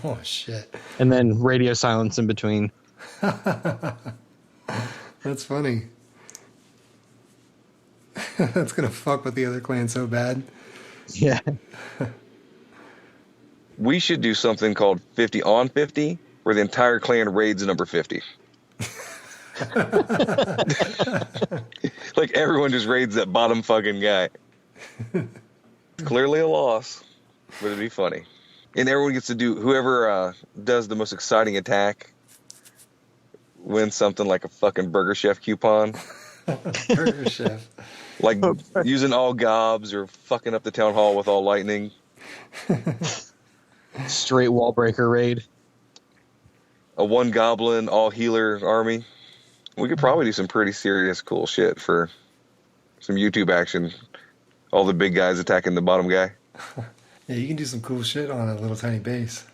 S1: Oh shit,
S5: And then radio silence in between.
S1: that's funny. That's gonna fuck with the other clan so bad.
S5: Yeah.
S2: We should do something called 50 on 50, where the entire clan raids number 50. Like everyone just raids that bottom fucking guy. Clearly a loss, but it'd be funny. And everyone gets to do, whoever does the most exciting attack wins something like a fucking Burger Chef coupon.
S1: Burger Chef.
S2: Like using all gobs or fucking up the town hall with all lightning.
S5: Straight wall breaker raid.
S2: A one goblin, all healer army. We could probably do some pretty serious cool shit for some YouTube action. All the big guys attacking the bottom guy.
S1: Yeah, you can do some cool shit on a little tiny base.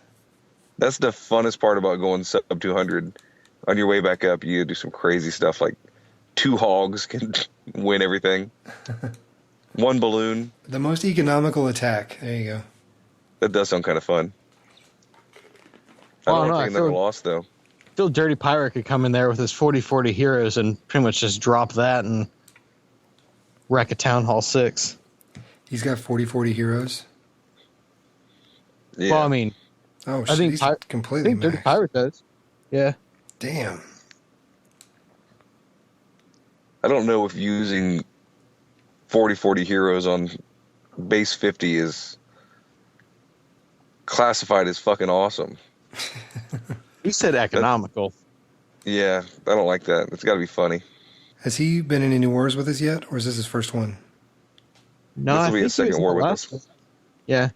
S2: That's the funnest part about going sub 200. On your way back up, you do some crazy stuff like 2 hogs can win everything. One balloon.
S1: The most economical attack. There you go.
S2: That does sound kind of fun. I
S5: Well,
S2: don't
S5: no,
S2: think
S5: I
S2: I never
S5: feel-
S2: lost though.
S5: Still, Dirty Pirate could come in there with his 40-40 heroes and pretty much just drop that and wreck a Town Hall 6.
S1: He's got 40-40 heroes.
S2: Yeah.
S5: Well, I mean,
S1: Oh,
S5: I
S1: shit,
S5: think
S1: he's
S5: I
S1: completely
S5: think Dirty
S1: maxed.
S5: Pirate does. Yeah.
S1: Damn.
S2: I don't know if using 40-40 heroes on base 50 is classified as fucking awesome.
S5: You said economical.
S2: Yeah, I don't like that. It's got to be funny.
S1: Has he been in any wars with us yet, or is this his first one?
S5: No,
S2: This will
S5: I
S2: be
S5: think
S2: his second
S5: he was in
S2: war
S5: the
S2: with
S5: last
S2: us.
S5: one. Yeah.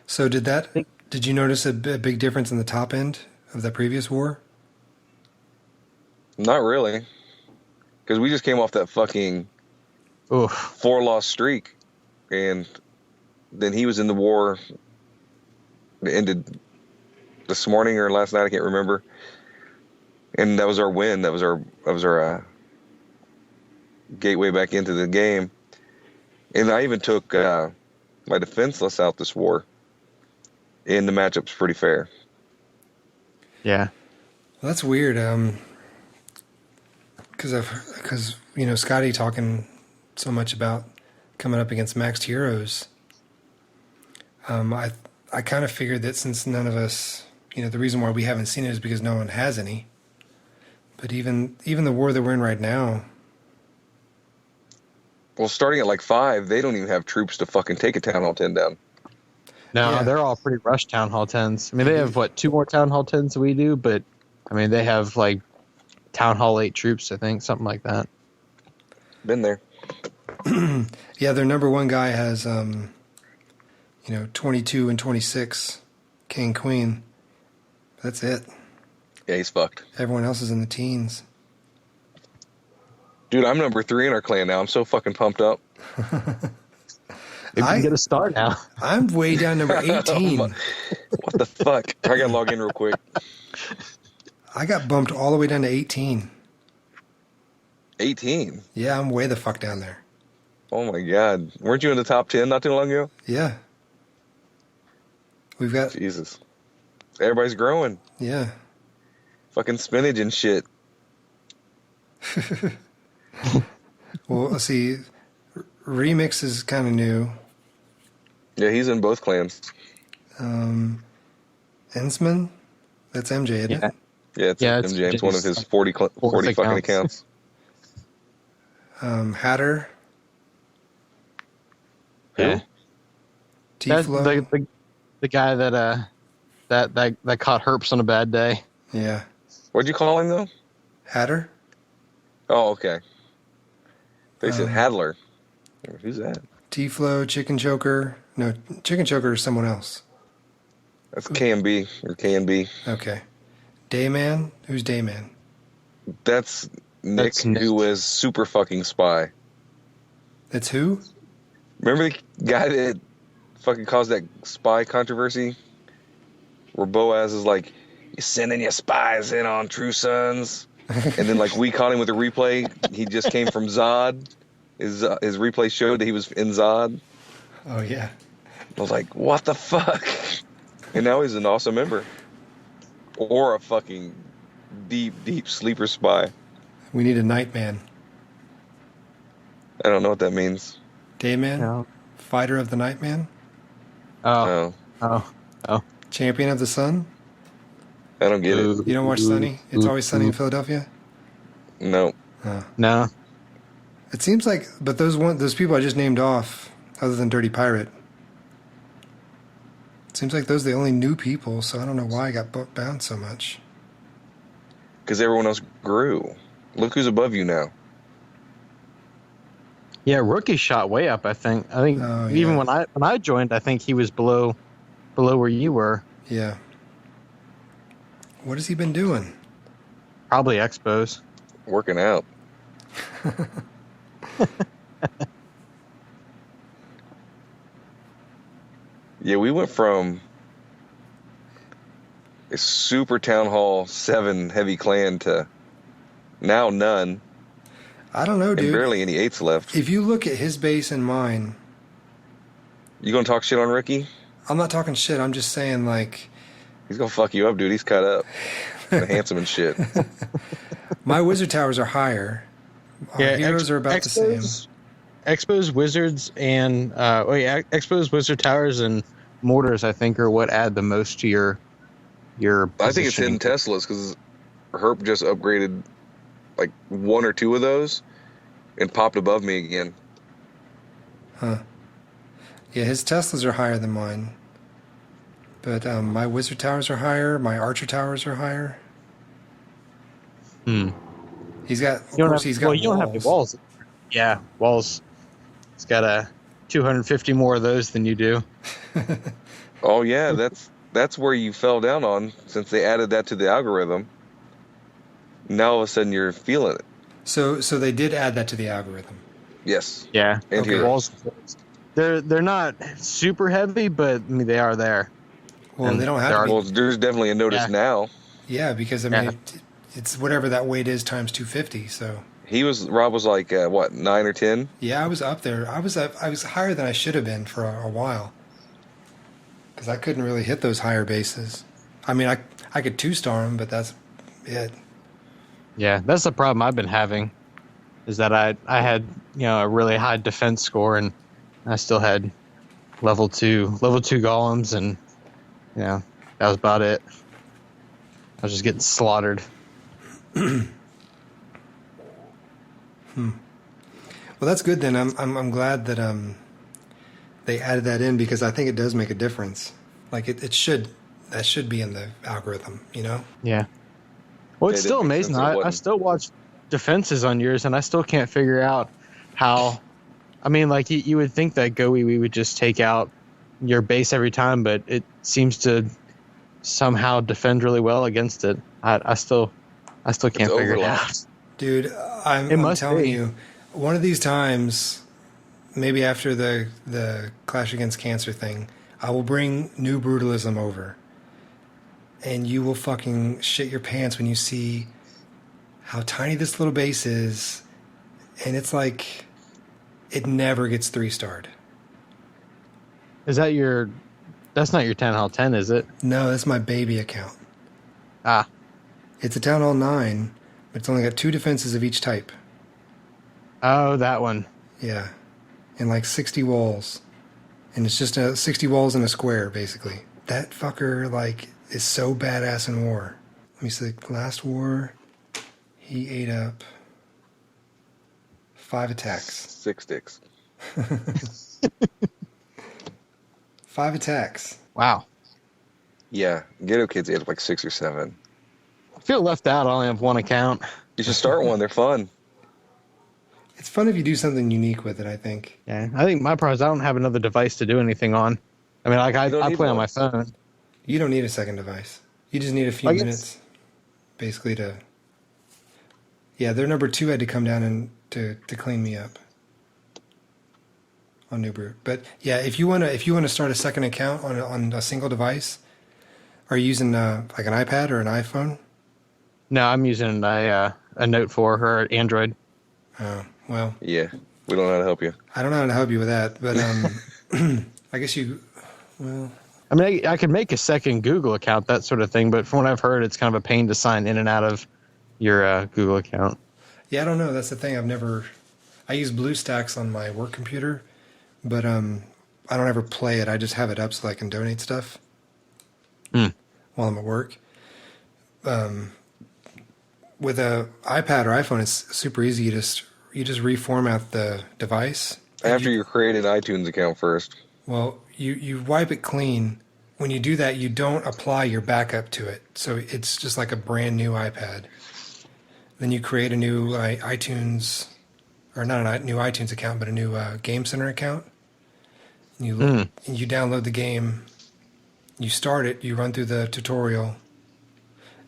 S1: So did you notice a big difference in the top end of that previous war?
S2: Not really. Because we just came off that fucking
S5: Oof.
S2: 4-loss streak. And then he was in the war that ended this morning or last night, I can't remember. And that was our win. That was our gateway back into the game. And I even took my defenseless out this war. And the matchup's pretty fair.
S5: Yeah.
S1: Well, that's weird. Because Scotty talking so much about coming up against maxed heroes. I kind of figured that since none of us, the reason why we haven't seen it is because no one has any. But even the war that we're in right now,
S2: Well, starting at like 5, they don't even have troops to fucking take a Town Hall 10 down.
S5: No,
S1: Yeah.
S5: they're all pretty rush Town Hall 10s. I mean, they have, 2 more Town Hall 10s than we do, but, I mean, they have, Town Hall 8 troops, I think, something like that.
S2: Been there.
S1: yeah, their number one guy has 22 and 26, king queen. That's it.
S2: Yeah, he's fucked.
S1: Everyone else is in the teens.
S2: Dude, I'm number 3 in our clan now. I'm so fucking pumped up.
S5: Maybe we can get a star now.
S1: I'm way down number 18.
S2: What the fuck? I gotta log in real quick.
S1: I got bumped all the way down to 18.
S2: 18?
S1: Yeah, I'm way the fuck down there.
S2: Oh my god. Weren't you in the top 10 not too long ago?
S1: Yeah. We've got,
S2: Jesus. Everybody's growing.
S1: yeah.
S2: Fucking spinach and shit.
S1: Well, let's see. Remix is kind of new.
S2: Yeah, he's in both clans.
S1: Ensman? That's MJ, isn't
S5: Yeah.
S1: it?
S2: Yeah,
S5: it's
S2: MJ. It's one of his 40 fucking accounts.
S1: Hatter?
S5: Yeah. That's
S1: T-Flow?
S5: the guy that caught herps on a bad day.
S1: Yeah.
S2: What'd you call him, though?
S1: Hatter?
S2: Oh, okay. They said Hadler. Who's that?
S1: T-Flow, Chicken Choker. No, Chicken Choker is someone else.
S2: That's KMB or KNB.
S1: Okay. Dayman? Who's Dayman?
S2: That's Nick,
S5: That's Nick.
S2: who was super fucking spy.
S1: That's who?
S2: Remember the guy that fucking caused that spy controversy? Where Boaz is like, you're sending your spies in on True Sons. And then, we caught him with a replay. He just came from Zod. His replay showed that he was in Zod.
S1: Oh, yeah.
S2: I was like, what the fuck? And now he's an awesome member. Or a fucking deep, deep sleeper spy.
S1: We need a Nightman.
S2: I don't know what that means.
S1: Dayman?
S5: No.
S1: Fighter of the Nightman?
S5: Oh.
S2: Oh,
S5: Oh.
S1: Champion of the Sun?
S2: I don't get it.
S1: You don't watch Sunny? It's Always Sunny in Philadelphia?
S2: No.
S5: No.
S1: It seems like, but those people I just named off, other than Dirty Pirate, it seems like those are the only new people, so I don't know why I got bound so much.
S2: Because everyone else grew. Look who's above you now.
S5: Yeah, Rookie shot way up, I think.
S1: Oh,
S5: even
S1: yeah.
S5: when I joined, I think he was below where you were.
S1: Yeah. What has he been doing?
S5: Probably Expos.
S2: Working out. Yeah, we went from a super Town Hall 7 heavy clan to now none.
S1: I don't know,
S2: and
S1: dude.
S2: barely any 8s left.
S1: If you look at his base and mine,
S2: You gonna talk shit on Ricky?
S1: I'm not talking shit. I'm just saying, like,
S2: He's gonna fuck you up, dude. He's cut up. And handsome and shit.
S1: my wizard towers are higher. Our heroes are about the same.
S5: Exposed wizards and exposed wizard towers and mortars, I think, are what add the most to your.
S2: I think it's
S5: positioning.
S2: hidden Teslas because Herp just upgraded like 1 or 2 of those and popped above me again.
S1: Huh. Yeah, his Teslas are higher than mine. But my wizard towers are higher. My archer towers are higher. He's got, of course, he's got walls.
S5: You don't have the walls. Yeah, walls. He's got 250 more of those than you do.
S2: Oh yeah, that's where you fell down on since they added that to the algorithm. Now all of a sudden you're feeling it.
S1: So they did add that to the algorithm.
S2: Yes.
S5: Yeah,
S2: And
S1: Okay.
S2: here.
S5: walls. They're not super heavy, but I mean, they are there.
S1: Well,
S5: And
S1: they don't
S5: there
S1: have to
S5: are-
S1: be.
S2: Well, there's definitely a notice
S5: Yeah.
S2: now.
S1: Yeah, because I mean,
S5: Yeah.
S1: it's whatever that weight is times 250. So
S2: Rob was like, what, 9 or 10?
S1: yeah, I was up there. I was higher than I should have been for a while. Because I couldn't really hit those higher bases. I mean, I could 2-star them, but that's it.
S5: Yeah, that's the problem I've been having, is that I had a really high defense score, and I still had level two golems, and that was about it. I was just getting slaughtered.
S1: Well, that's good then. I'm glad that they added that in because I think it does make a difference. Like that should be in the algorithm, you know?
S5: Yeah. Well,
S2: Yeah,
S5: it's
S2: it
S5: still
S2: didn't make sense
S5: amazing.
S2: that it
S5: I
S2: wasn't.
S5: still watch defenses on yours, and I still can't figure out how. I mean, like you would think that we would just take out your base every time, but it seems to somehow defend really well against it. I still can't figure it
S2: overlapped.
S5: out.
S1: Dude, I'm
S5: must
S1: telling
S5: be.
S1: you, one of these times, maybe after the Clash Against Cancer thing, I will bring New Brutalism over. And you will fucking shit your pants when you see how tiny this little base is. And it's like, it never gets 3-starred.
S5: Is that that's not your Town Hall 10, is it?
S1: No, that's my baby account.
S5: Ah,
S1: It's a Town Hall 9, but it's only got 2 defenses of each type.
S5: oh, that one.
S1: Yeah. And like 60 walls. And it's just 60 walls in a square, basically. That fucker, like, is so badass in war. Let me see. Last war, he ate up 5 attacks.
S2: 6 sticks.
S1: 5 attacks.
S5: Wow.
S2: Yeah, Ghetto Kids ate up like 6 or 7.
S5: I feel left out. I only have one account.
S2: You should start one. They're fun.
S1: It's fun if you do something unique with it, I think.
S5: Yeah, I think my problem is I don't have another device to do anything on. I mean, like
S2: You don't
S5: I
S2: need
S5: play on
S2: one.
S5: my phone.
S1: You don't need a second device. You just need a few
S5: I guess-
S1: minutes, basically, to... Yeah, their number 2 had to come down and to clean me up on New Brute. But yeah, if you wanna start a second account on a single device, are you using like an iPad or an iPhone?
S5: No, I'm using a Note 4 or Android.
S1: Oh, well,
S2: Yeah, we don't know how to help you.
S1: I don't know how to help you with that, but I guess you. Well,
S5: I mean, I could make a second Google account, that sort of thing, but from what I've heard, it's kind of a pain to sign in and out of your Google account.
S1: yeah, I don't know. That's the thing. I use BlueStacks on my work computer, but I don't ever play it. I just have it up so I can donate stuff while I'm at work. With a iPad or iPhone, it's super easy. You just reformat the device.
S2: After you create an iTunes account first.
S1: Well, you wipe it clean. When you do that, you don't apply your backup to it. So it's just like a brand new iPad. Then you create a new iTunes, or not a new iTunes account, but a new Game Center account. And you download the game. You start it. You run through the tutorial.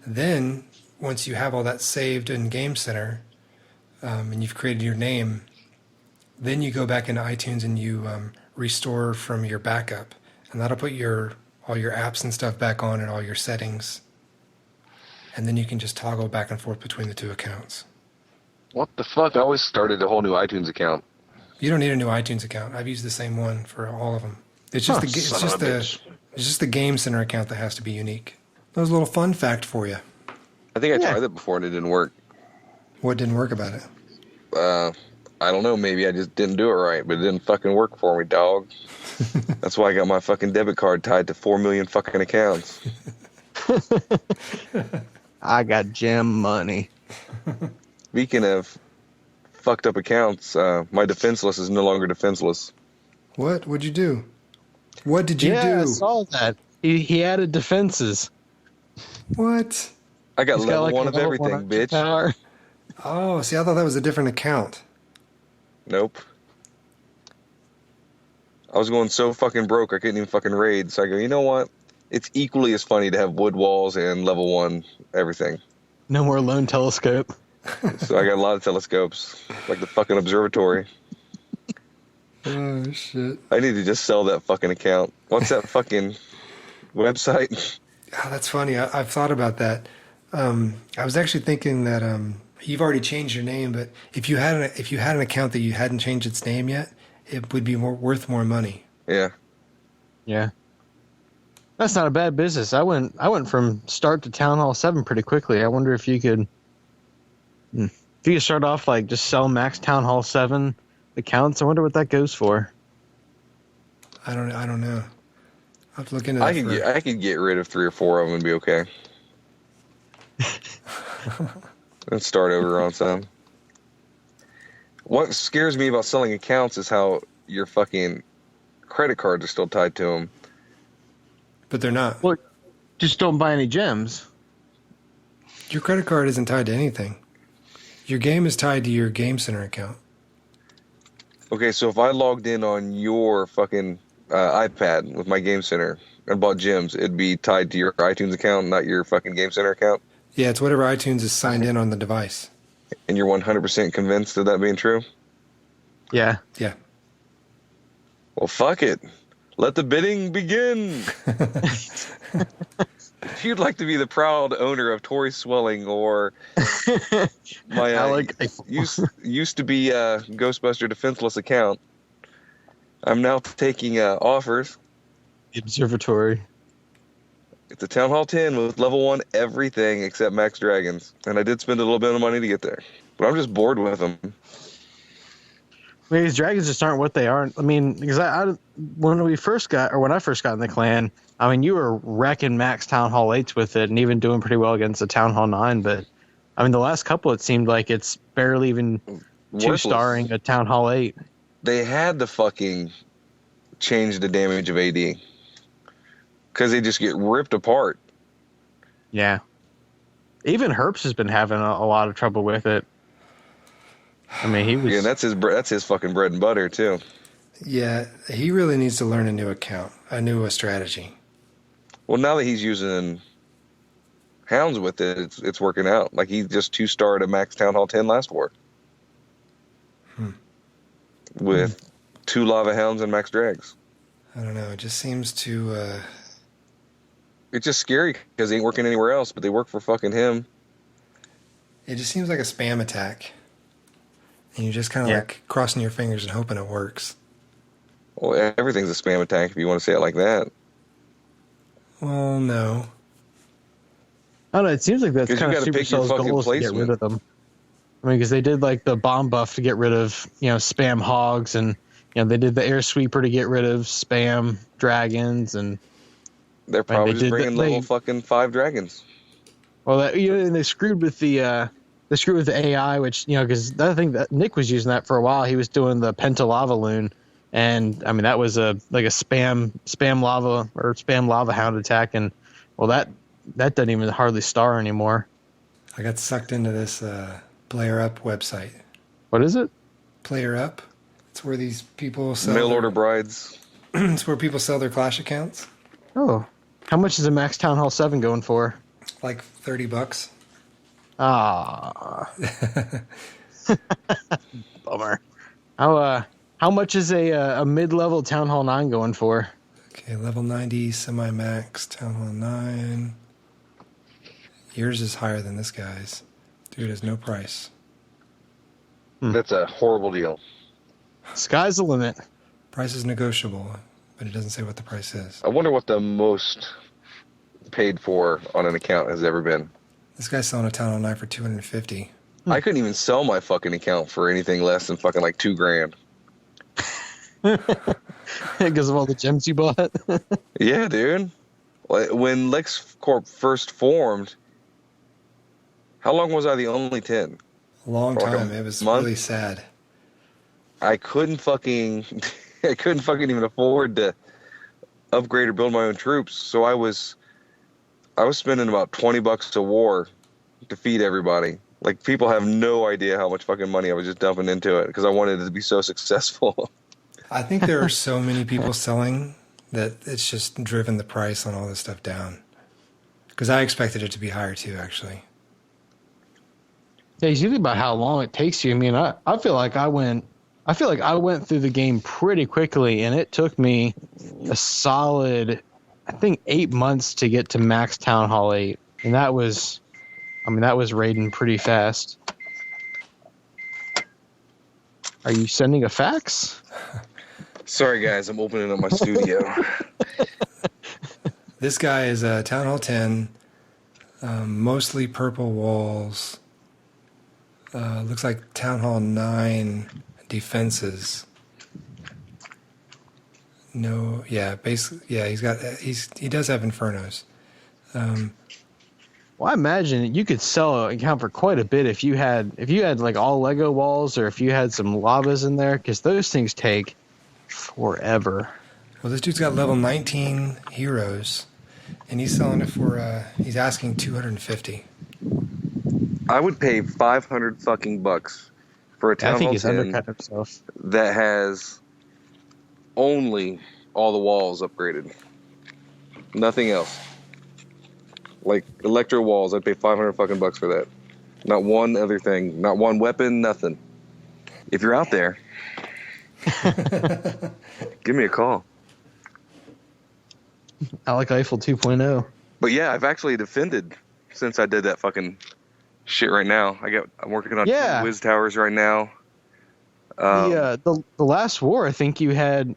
S1: Then, once you have all that saved in Game Center, and you've created your name, then you go back into iTunes and you restore from your backup, and that'll put all your apps and stuff back on and all your settings, and then you can just toggle back and forth between the 2 accounts.
S2: What the fuck? I always started a whole new iTunes account.
S1: You don't need a new iTunes account. I've used the same one for all of them. It's just it's just the Game Center account that has to be unique. That was a little fun fact for you.
S2: I think I
S5: Yeah.
S2: tried that before and it didn't work.
S1: What didn't work about it?
S2: I don't know. Maybe I just didn't do it right, but it didn't fucking work for me, dog. That's why I got my fucking debit card tied to 4 million fucking accounts.
S5: I got gem money.
S2: Speaking of fucked up accounts, my defenseless is no longer defenseless.
S1: What? What'd you do? What did you
S5: Yeah, I
S1: do?
S5: saw that. He added defenses.
S1: What?
S2: I got
S5: He's
S2: level
S5: like
S2: one
S5: a
S2: of
S5: level
S2: everything,
S5: one
S2: bitch.
S5: power.
S1: Oh, see, I thought that was a different account.
S2: Nope. I was going so fucking broke I couldn't even fucking raid. So I go, you know what? It's equally as funny to have wood walls and level one everything.
S5: No more lone telescope.
S2: So I got a lot of telescopes, like the fucking observatory.
S1: Oh, shit.
S2: I need to just sell that fucking account. What's that fucking website?
S1: Oh, that's funny. I've thought about that. I was actually thinking that you've already changed your name, but if you had an account that you hadn't changed its name yet, it would be worth more money.
S2: Yeah.
S5: Yeah. That's not a bad business. I went from start to Town Hall 7 pretty quickly. I wonder if you could start off like just sell max Town Hall 7 accounts. I wonder what that goes for.
S1: I don't know. I'll have to look into that.
S2: I could get rid of 3 or 4 of them and be okay. And start over on some. What scares me about selling accounts is how your fucking credit cards are still tied to them.
S1: But they're not.
S5: Well, just don't buy any gems.
S1: Your credit card isn't tied to anything. Your game is tied to your Game Center account.
S2: Okay, so if I logged in on your fucking iPad with my Game Center and bought gems, it'd be tied to your iTunes account, not your fucking Game Center account?
S1: Yeah, it's whatever iTunes is signed in on the device.
S2: And you're 100% convinced of that being true?
S5: Yeah.
S1: Yeah.
S2: Well, fuck it. Let the bidding begin. If you'd like to be the proud owner of Tory Swelling or my used to be Ghostbuster Defenseless account, I'm now taking offers.
S5: The observatory.
S2: It's a Town Hall 10 with level 1 everything except Max Dragons. And I did spend a little bit of money to get there. But I'm just bored with them.
S5: I mean, these dragons just aren't what they are. I mean, because when I first got in the clan, I mean, you were wrecking max Town Hall 8s with it and even doing pretty well against the Town Hall 9. But, I mean, the last couple, it seemed like it's barely even
S2: Worthless.
S5: 2-starring a Town Hall 8.
S2: They had to fucking change the damage of AD. Because they just get ripped apart.
S5: Yeah. Even Herps has been having a lot of trouble with it. I mean, he was...
S2: Yeah, that's his fucking bread and butter, too.
S1: Yeah, he really needs to learn a new account, a new strategy.
S2: Well, now that he's using Hounds with it, it's working out. Like, he just 2-starred a Max Town Hall 10 last war. With 2 Lava Hounds and Max Drags.
S1: I don't know. It just seems to...
S2: It's just scary because they ain't working anywhere else, but they work for fucking him.
S1: It just seems like a spam attack. And you're just kind of like crossing your fingers and hoping it works.
S2: Well, everything's a spam attack if you want to say it like that.
S1: Well, no.
S5: I don't know. It seems like that's
S2: 'Cause you
S5: kind of
S2: gotta pick your
S5: Supercell's
S2: fucking
S5: goals to get rid
S2: placement.
S5: of them. I mean, because they did like the bomb buff to get rid of, spam hogs, and they did the air sweeper to get rid of spam dragons, and
S2: They're probably
S5: they
S2: just
S5: did
S2: bringing level fucking 5 dragons.
S5: well, and they screwed with the AI, which because I think that Nick was using that for a while. He was doing the LavaLoon, and I mean that was a spam lava or spam lava hound attack, and well that doesn't even hardly star anymore.
S1: I got sucked into this Player Up website.
S5: What is it?
S1: Player Up. It's where these people sell...
S2: Mail order brides.
S1: It's where people sell their Clash accounts.
S5: Oh, how much is a Max Town Hall 7 going for?
S1: Like $30.
S5: Ah, bummer. How much is a mid-level Town Hall 9 going for?
S1: Okay, level 90, semi-max, Town Hall 9. Yours is higher than this guy's. Dude has no price.
S2: That's a horrible deal.
S5: Sky's the limit.
S1: Price is negotiable, but it doesn't say what the price is.
S2: I wonder what the most paid for on an account has ever been.
S1: This guy's selling a Town Hall 9 for $250.
S2: I couldn't even sell my fucking account for anything less than fucking like $2,000.
S5: Because of all the gems you bought.
S2: Yeah, dude. When Lexcorp first formed, how long was I the only 10?
S1: A long
S2: For like a
S1: time. It was
S2: month?
S1: really sad.
S2: I couldn't fucking even afford to upgrade or build my own troops. So I was spending about $20 a war to feed everybody. Like, people have no idea how much fucking money I was just dumping into it because I wanted it to be so successful.
S1: I think there are so many people selling that it's just driven the price on all this stuff down. Because I expected it to be higher too, actually.
S5: Yeah, you think about how long it takes you. I mean, I feel like I went through the game pretty quickly, and it took me a solid, I think, 8 months to get to max Town Hall 8. And that was raiding pretty fast. Are you sending a fax?
S2: Sorry, guys. I'm opening up my studio.
S1: This guy is a Town Hall 10, mostly purple walls. Looks like Town Hall 9 defenses. No, yeah, basically, yeah, he does have infernos.
S5: Well, I imagine you could sell an account for quite a bit if you had like all Lego walls, or if you had some lavas in there, because those things take forever.
S1: Well, this dude's got level 19 heroes, and he's selling it for, he's asking $250.
S2: I would pay 500 fucking bucks for a
S5: I
S2: Town
S5: think
S2: Hall
S5: he's
S2: 10
S5: undercut himself.
S2: that has only all the walls upgraded. Nothing else. Like electro walls, I'd pay 500 fucking bucks for that. Not one other thing, not one weapon, nothing. If you're out there, give me a call.
S5: I like Eiffel 2.0.
S2: But yeah, I've actually defended since I did that fucking shit right now. I'm working on
S5: Yeah.
S2: 2 Wiz Towers right now.
S5: The last war, I think you had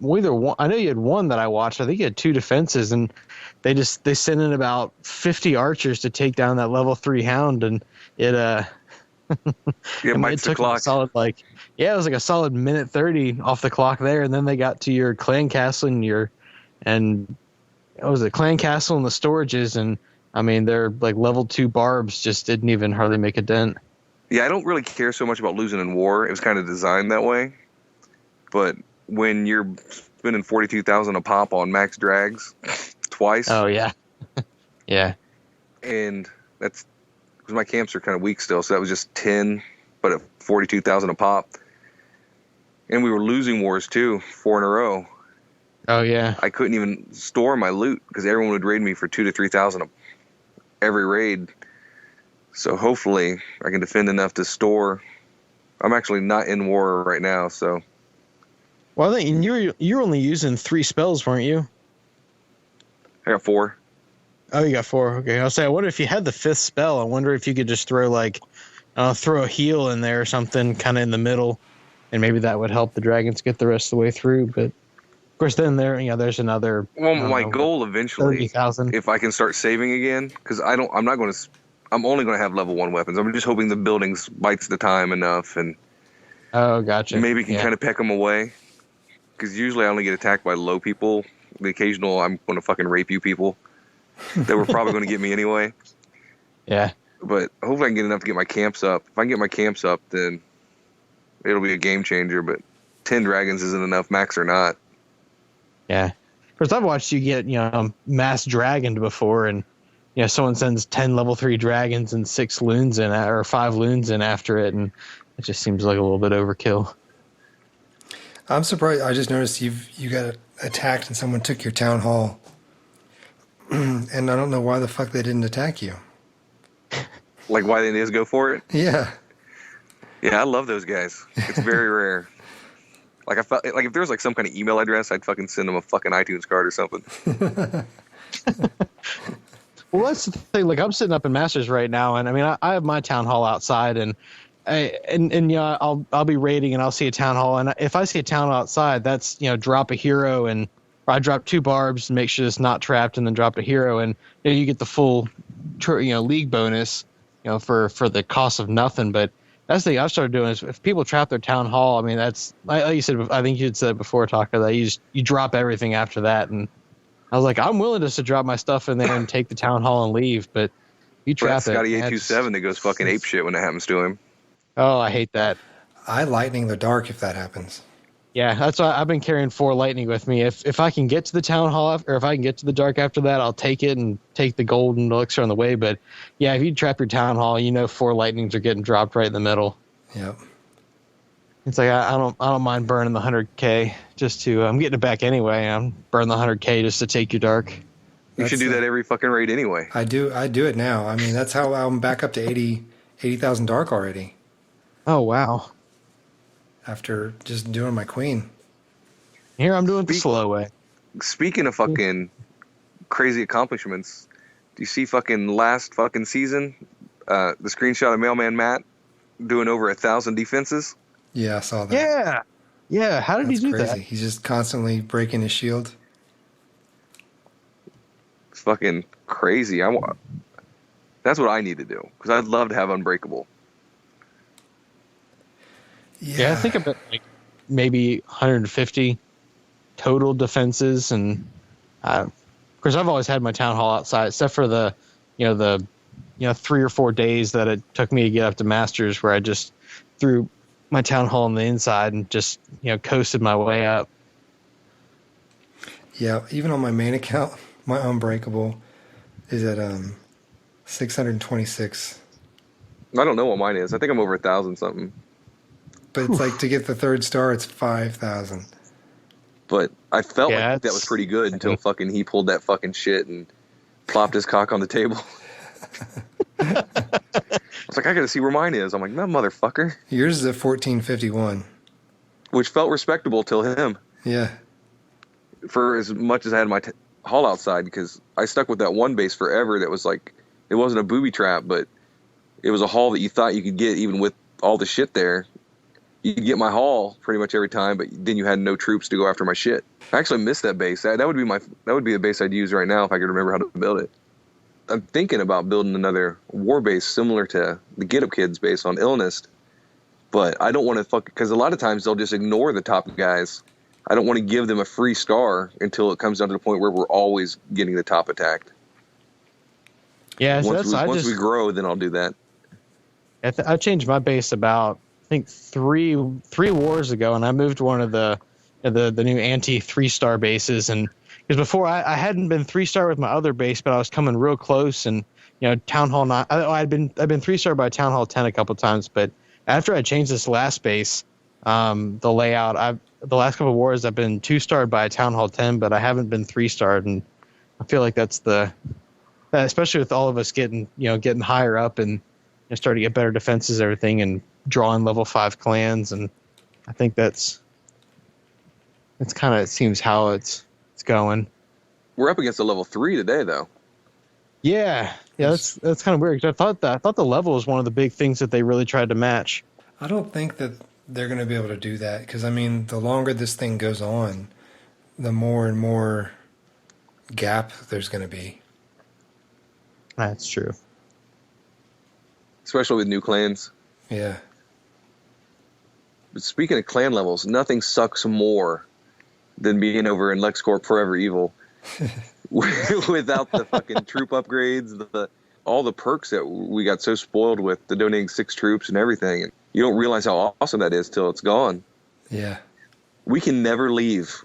S5: either one. I know you had one that I watched. I think you had 2 defenses, and they sent in about 50 archers to take down that level 3 hound, and it
S2: Yeah, Mike's the
S5: took them a
S2: clock.
S5: solid it was like a solid minute 30 off the clock there, and then they got to your clan castle and it was a clan castle and the storages, and I mean their like level 2 barbs just didn't even hardly make a dent.
S2: Yeah, I don't really care so much about losing in war. It was kind of designed that way. But when you're spending 42,000 a pop on max drags twice,
S5: Oh yeah, yeah.
S2: and that's because my camps are kind of weak still, so that was just 10, but at 42,000 a pop. And we were losing wars too, 4 in a row.
S5: Oh yeah.
S2: I couldn't even store my loot because everyone would raid me for 2,000 to 3,000 every raid. So hopefully I can defend enough to store. I'm actually not in war right now, so
S5: Well, I think you were only using 3 spells, weren't you?
S2: I got 4.
S5: Oh, you got 4. Okay, I'll say. I wonder if you had the 5th spell. I wonder if you could just throw throw a heal in there or something, kind of in the middle, and maybe that would help the dragons get the rest of the way through. But of course, then there's another.
S2: Well, my goal eventually,
S5: 30,000.
S2: if I can start saving again, because I'm only going to have level 1 weapons. I'm just hoping the buildings bites the time enough, and
S5: Oh, gotcha.
S2: maybe can kind of peck them away. Because usually I only get attacked by low people. The occasional I'm going to fucking rape you people that were probably going to get me anyway.
S5: Yeah.
S2: But hopefully I can get enough to get my camps up. If I can get my camps up, then it'll be a game changer. But 10 dragons isn't enough, max or not.
S5: Yeah. Of course, I've watched you get mass dragoned before, and someone sends 10 level 3 dragons and 6 loons in, or 5 loons in after it, and it just seems like a little bit overkill.
S1: I'm surprised. I just noticed you got attacked and someone took your town hall, and I don't know why the fuck they didn't attack you.
S2: Like, why didn't they just go for it?
S1: Yeah.
S2: Yeah, I love those guys. It's very rare. Like, I felt like if there was like some kind of email address, I'd fucking send them a fucking iTunes card or something.
S5: Well, that's the thing. Like, I'm sitting up in Masters right now, and I mean, I have my town hall outside, and And yeah, I'll be raiding and I'll see a town hall, and if I see a town hall outside, that's drop a hero, and or I drop 2 barbs to make sure it's not trapped, and then drop a hero, and you get the full league bonus for the cost of nothing. But that's the thing I've started doing is if people trap their town hall, I mean that's like you said, I think you had said before, Taka, that you drop everything after that, and I was like, I'm willing just to drop my stuff in there and take the town hall and leave, but you trap
S2: That's Scotty 827 that goes fucking ape shit when that happens to him.
S5: Oh, I hate that.
S1: I lightning the dark if that happens.
S5: Yeah, that's why I've been carrying 4 lightning with me. If I can get to the town hall, or if I can get to the dark after that, I'll take it and take the golden elixir on the way. But yeah, if you trap your town hall, 4 lightnings are getting dropped right in the middle.
S1: Yep.
S5: It's like I don't mind burning the 100K just to I'm getting it back anyway. I'm burning the 100K just to take your dark.
S2: You should do that every fucking raid anyway.
S1: I do it now. I mean, that's how I'm back up to 80,000 dark already.
S5: Oh wow!
S1: After just doing my queen.
S5: Here I'm doing it the slow way.
S2: Speaking of fucking crazy accomplishments, do you see fucking last fucking season? The screenshot of Mailman Matt doing over 1,000 defenses.
S1: Yeah, I saw that.
S5: Yeah. How did
S1: That's
S5: he do
S1: crazy.
S5: that?
S1: He's just constantly breaking his shield.
S2: It's fucking crazy. That's what I need to do because I'd love to have Unbreakable.
S5: Yeah, I think about like maybe 150 total defenses, and of course I've always had my town hall outside, except for the 3 or 4 days that it took me to get up to Masters, where I just threw my town hall on the inside and just coasted my way up.
S1: Yeah, even on my main account, my Unbreakable is at 626.
S2: I don't know what mine is. I think I'm over 1,000 something.
S1: But it's like to get the 3rd star, it's 5,000.
S2: But I felt like that was pretty good until fucking he pulled that fucking shit and plopped his cock on the table. I was like, I gotta see where mine is. I'm like, no, motherfucker.
S1: Yours is at 1451.
S2: Which felt respectable till him.
S1: Yeah.
S2: For as much as I had my hall outside, because I stuck with that one base forever that was like, it wasn't a booby trap, but it was a hall that you thought you could get even with all the shit there. You could get my haul pretty much every time, but then you had no troops to go after my shit. I actually missed that base. That would be the base I'd use right now if I could remember how to build it. I'm thinking about building another war base similar to the Get Up Kids base on Illnist, but I don't want to because a lot of times they'll just ignore the top guys. I don't want to give them a free star until it comes down to the point where we're always getting the top attacked.
S5: Yeah,
S2: once we grow, then I'll do that.
S5: I changed my base about I think three wars ago, and I moved one of the new anti 3-star bases, and because before I hadn't been 3-star with my other base, but I was coming real close, and Town Hall 9. I'd been 3-star by Town Hall 10 a couple times, but after I changed this last base, the layout, the last couple of wars I've been 2-starred by Town Hall 10, but I haven't been 3-starred, and I feel like that's especially with all of us getting higher up and starting to get better defenses, everything, and drawing level 5 clans, and I think that's kind of, it seems how it's going.
S2: We're up against a level 3 today, though.
S5: Yeah, that's kind of weird. 'Cause I thought the level was one of the big things that they really tried to match.
S1: I don't think that they're going to be able to do that because, I mean, the longer this thing goes on, the more and more gap there's going to be.
S5: That's true.
S2: Especially with new clans.
S1: Yeah.
S2: But speaking of clan levels, nothing sucks more than being over in Lexcorp Forever Evil without the fucking troop upgrades, all the perks that we got so spoiled with, the donating 6 troops and everything. And you don't realize how awesome that is till it's gone.
S1: Yeah.
S2: We can never leave.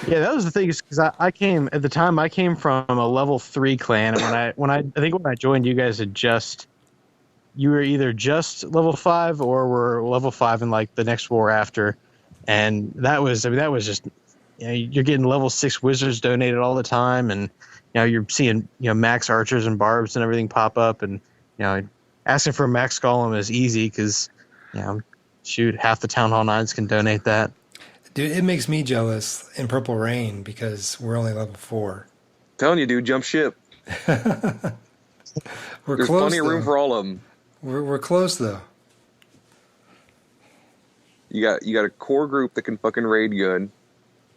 S5: Yeah, that was the thing, because I came from a level 3 clan, and when I joined, you guys you were either just level 5 or were level 5 in like the next war after, and that was just you're getting level 6 wizards donated all the time, and you're seeing max archers and barbs and everything pop up, and asking for a max golem is easy because shoot, half the Town Hall 9s can donate that.
S1: Dude, it makes me jealous in Purple Rain because we're only level 4.
S2: Telling you, dude, jump ship.
S1: We're
S2: There's
S1: close.
S2: plenty of room
S1: though.
S2: for all of them.
S1: We're close though.
S2: You got a core group that can fucking raid good.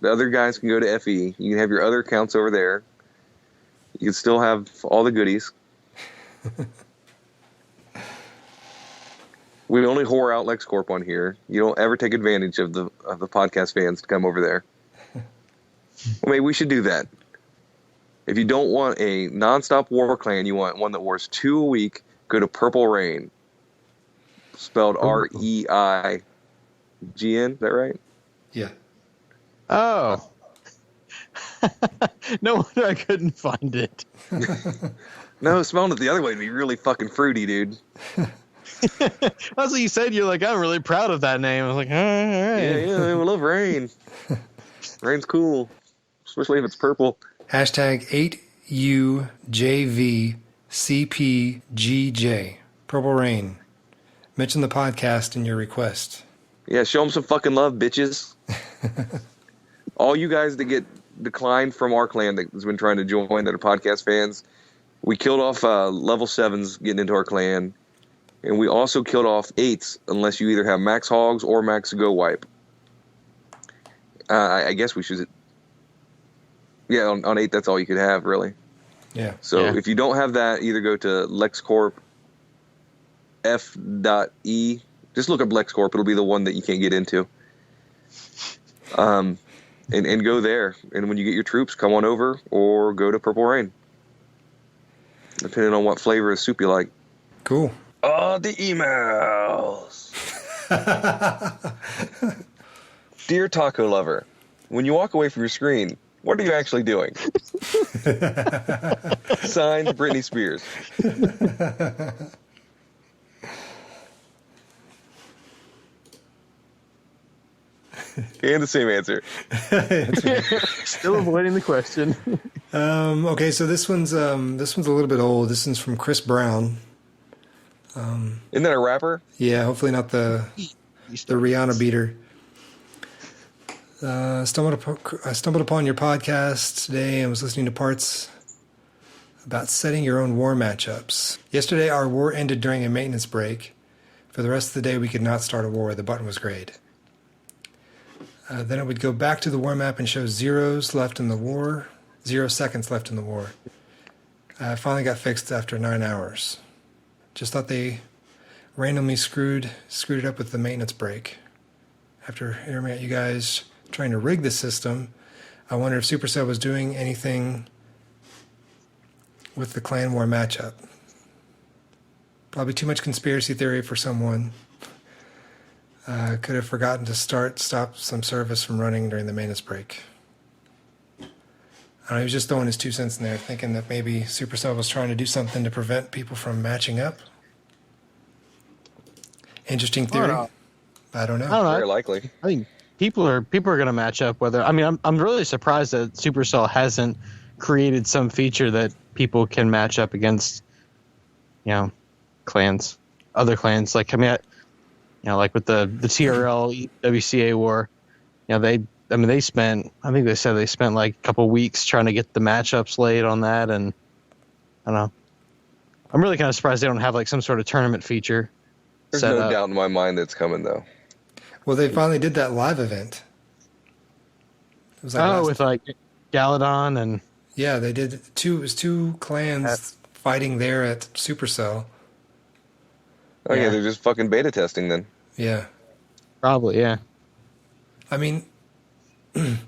S2: The other guys can go to FE. You can have your other accounts over there. You can still have all the goodies. We only whore out Lexcorp on here. You don't ever take advantage of the podcast fans to come over there. Well, maybe we should do that. If you don't want a nonstop war clan, you want one that wars 2 a week, go to Purple Rain. Spelled REIGN, is that right?
S1: Yeah.
S5: Oh. No wonder I couldn't find it.
S2: No, spelling it the other way would be really fucking fruity, dude.
S5: That's what you said. You're like, I'm really proud of that name. I was like, all right.
S2: Yeah, we love rain. Rain's cool, especially if it's purple.
S1: Hashtag 8UJVCPGJ. Purple Rain. Mention the podcast in your request.
S2: Yeah, show them some fucking love, bitches. All you guys that get declined from our clan that has been trying to join that are podcast fans, we killed off level 7s getting into our clan. And we also killed off 8s unless you either have max hogs or max go wipe. I guess we should. Yeah, on 8, that's all you could have, really.
S1: Yeah.
S2: So
S5: Yeah.
S2: if you don't have that, either go to Lexcorp F.E. Just look up Lexcorp. It'll be the one that you can't get into. And go there. And when you get your troops, come on over or go to Purple Rain. Depending on what flavor of soup you like.
S1: Cool.
S2: Oh, the emails. Dear taco lover, when you walk away from your screen, what are you actually doing? Signed, Britney Spears. And the same answer.
S5: Still avoiding the question.
S1: Okay, so this one's a little bit old. This one's from Chris Brown.
S2: Isn't that a rapper?
S1: Yeah, hopefully not the Rihanna beater. I stumbled upon your podcast today and was listening to parts about setting your own war matchups. Yesterday, our war ended during a maintenance break. For the rest of the day, we could not start a war. The button was grayed. Then it would go back to the war map and show 0 seconds left in the war. Finally got fixed after 9 hours. Just thought they randomly screwed it up with the maintenance break. After hearing about you guys trying to rig the system, I wonder if Supercell was doing anything with the clan war matchup. Probably too much conspiracy theory for someone. Could have forgotten to stop some service from running during the maintenance break. I don't know, he was just throwing his 2 cents in there, thinking that maybe Supercell was trying to do something to prevent people from matching up. Interesting theory. I don't know.
S5: I don't know.
S2: Very likely.
S5: I think people are going to match up. Whether I'm really surprised that Supercell hasn't created some feature that people can match up against, clans, other clans. Like like with the TRL WCA war, they spent, I think they said they spent like a couple weeks trying to get the matchups laid on that, and I don't know. I'm really kind of surprised they don't have like some sort of tournament feature.
S2: There's
S5: set
S2: no
S5: up.
S2: doubt in my mind that's coming, though.
S1: Well, they finally did that live event. It was like
S5: With like Galadon and
S1: yeah, they did two. It was 2 clans fighting there at Supercell.
S2: Oh, yeah,
S5: Yeah.
S2: they're just fucking beta testing then.
S1: Yeah,
S5: probably
S1: I mean, I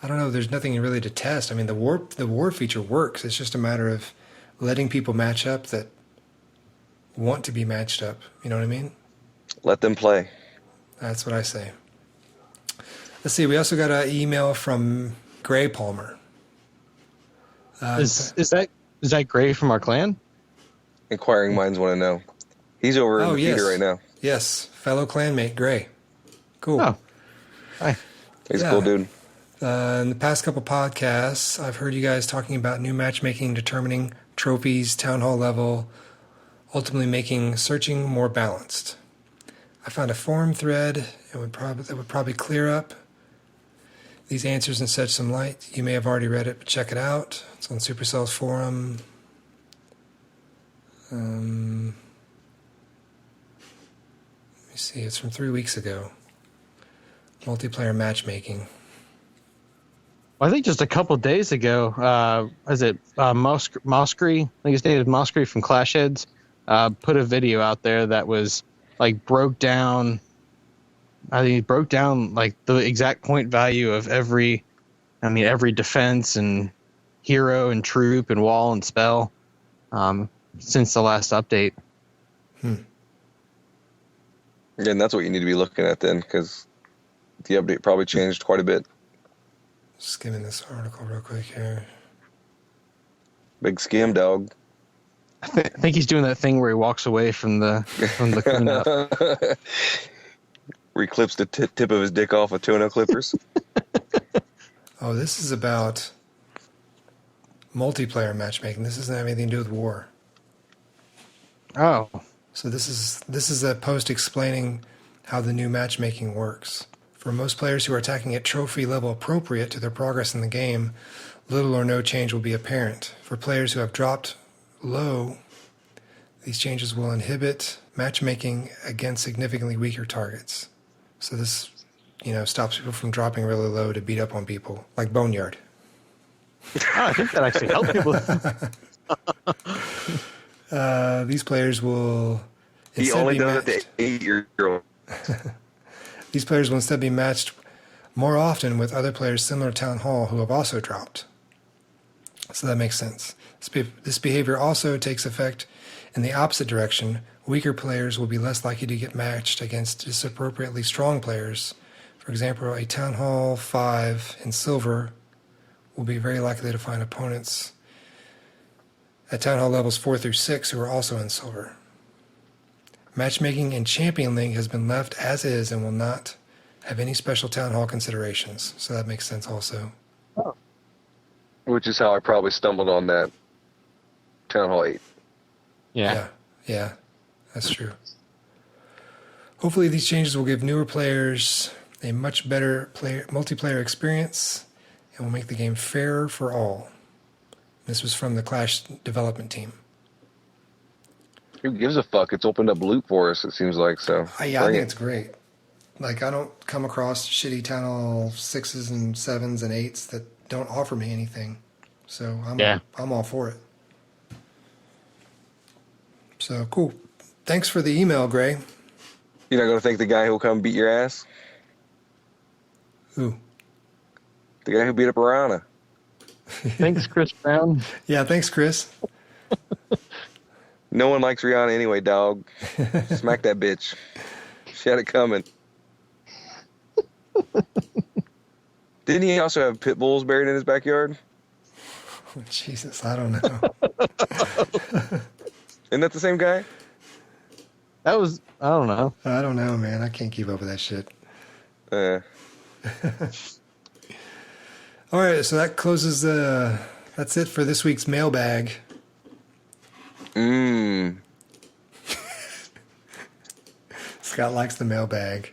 S1: don't know. There's nothing really to test. I mean, the war feature works. It's just a matter of letting people match up that want to be matched up. You know what I mean?
S2: Let them play.
S1: That's what I say. Let's see. We also got an email from Gray Palmer.
S5: Is that Gray from our clan?
S2: Inquiring minds want to know. He's over in the theater right now.
S1: Yes, fellow clanmate Gray. Cool.
S5: Oh, hi.
S2: He's
S1: Yeah.
S2: a cool dude.
S1: In the past couple podcasts, I've heard you guys talking about new matchmaking, determining trophies, town hall level, ultimately making searching more balanced. I found a forum thread that would probably clear up These answers and shed some light. You may have already read it, but check it out. It's on Supercell's forum. Let me see. It's from 3 weeks ago. Multiplayer matchmaking.
S5: Well, I think just a couple days ago, is it Moskery? I think his name is Moskery from Clash Heads. Put a video out there that was like broke down. I think he broke down like the exact point value of every defense and hero and troop and wall and spell since the last update.
S2: And that's what you need to be looking at then, because the update probably changed quite a bit.
S1: Skimming this article real quick here.
S2: Big scam, dog.
S5: I think he's doing that thing where he walks away from the cleanup.
S2: Where he clips the tip of his dick off with toenail clippers.
S1: Oh, this is about multiplayer matchmaking. This doesn't have anything to do with war.
S5: Oh,
S1: So this is a post explaining how the new matchmaking works. For most players who are attacking at trophy level appropriate to their progress in the game, little or no change will be apparent. For players who have dropped low, these changes will inhibit matchmaking against significantly weaker targets. So this, stops people from dropping really low to beat up on people, like Boneyard.
S5: I think that actually helped people.
S1: These players will
S2: He
S1: instead
S2: only
S1: be
S2: does it
S1: matched.
S2: to 8-year-old.
S1: These players will instead be matched more often with other players similar to Town Hall who have also dropped. So that makes sense. This behavior also takes effect in the opposite direction. Weaker players will be less likely to get matched against disappropriately strong players. For example, a Town Hall 5 in silver will be very likely to find opponents at Town Hall levels 4 through 6 who are also in silver. Matchmaking in Champion League has been left as is and will not have any special Town Hall considerations. So that makes sense also.
S2: Which is how I probably stumbled on that Town Hall 8.
S5: Yeah.
S1: Yeah, that's true. Hopefully these changes will give newer players a much better multiplayer experience and will make the game fairer for all. This was from the Clash development team.
S2: Who gives a fuck? It's opened up loot for us, it seems like. So
S1: I think it's great. Like, I don't come across shitty Town Hall 6s and 7s and 8s that don't offer me anything. So I'm all for it. So cool. Thanks for the email, Gray.
S2: You're not going to thank the guy who'll come beat your ass?
S1: Who?
S2: The guy who beat up Arana.
S5: Thanks, Chris Brown.
S1: Yeah, thanks, Chris.
S2: No one likes Rihanna anyway, dog. Smack that bitch. She had it coming. Didn't he also have pit bulls buried in his backyard?
S1: Oh, Jesus, I don't know.
S2: Isn't that the same guy?
S5: I don't know.
S1: I don't know, man. I can't keep up with that shit. All right, so that closes that's it for this week's mailbag. Scott likes the mailbag.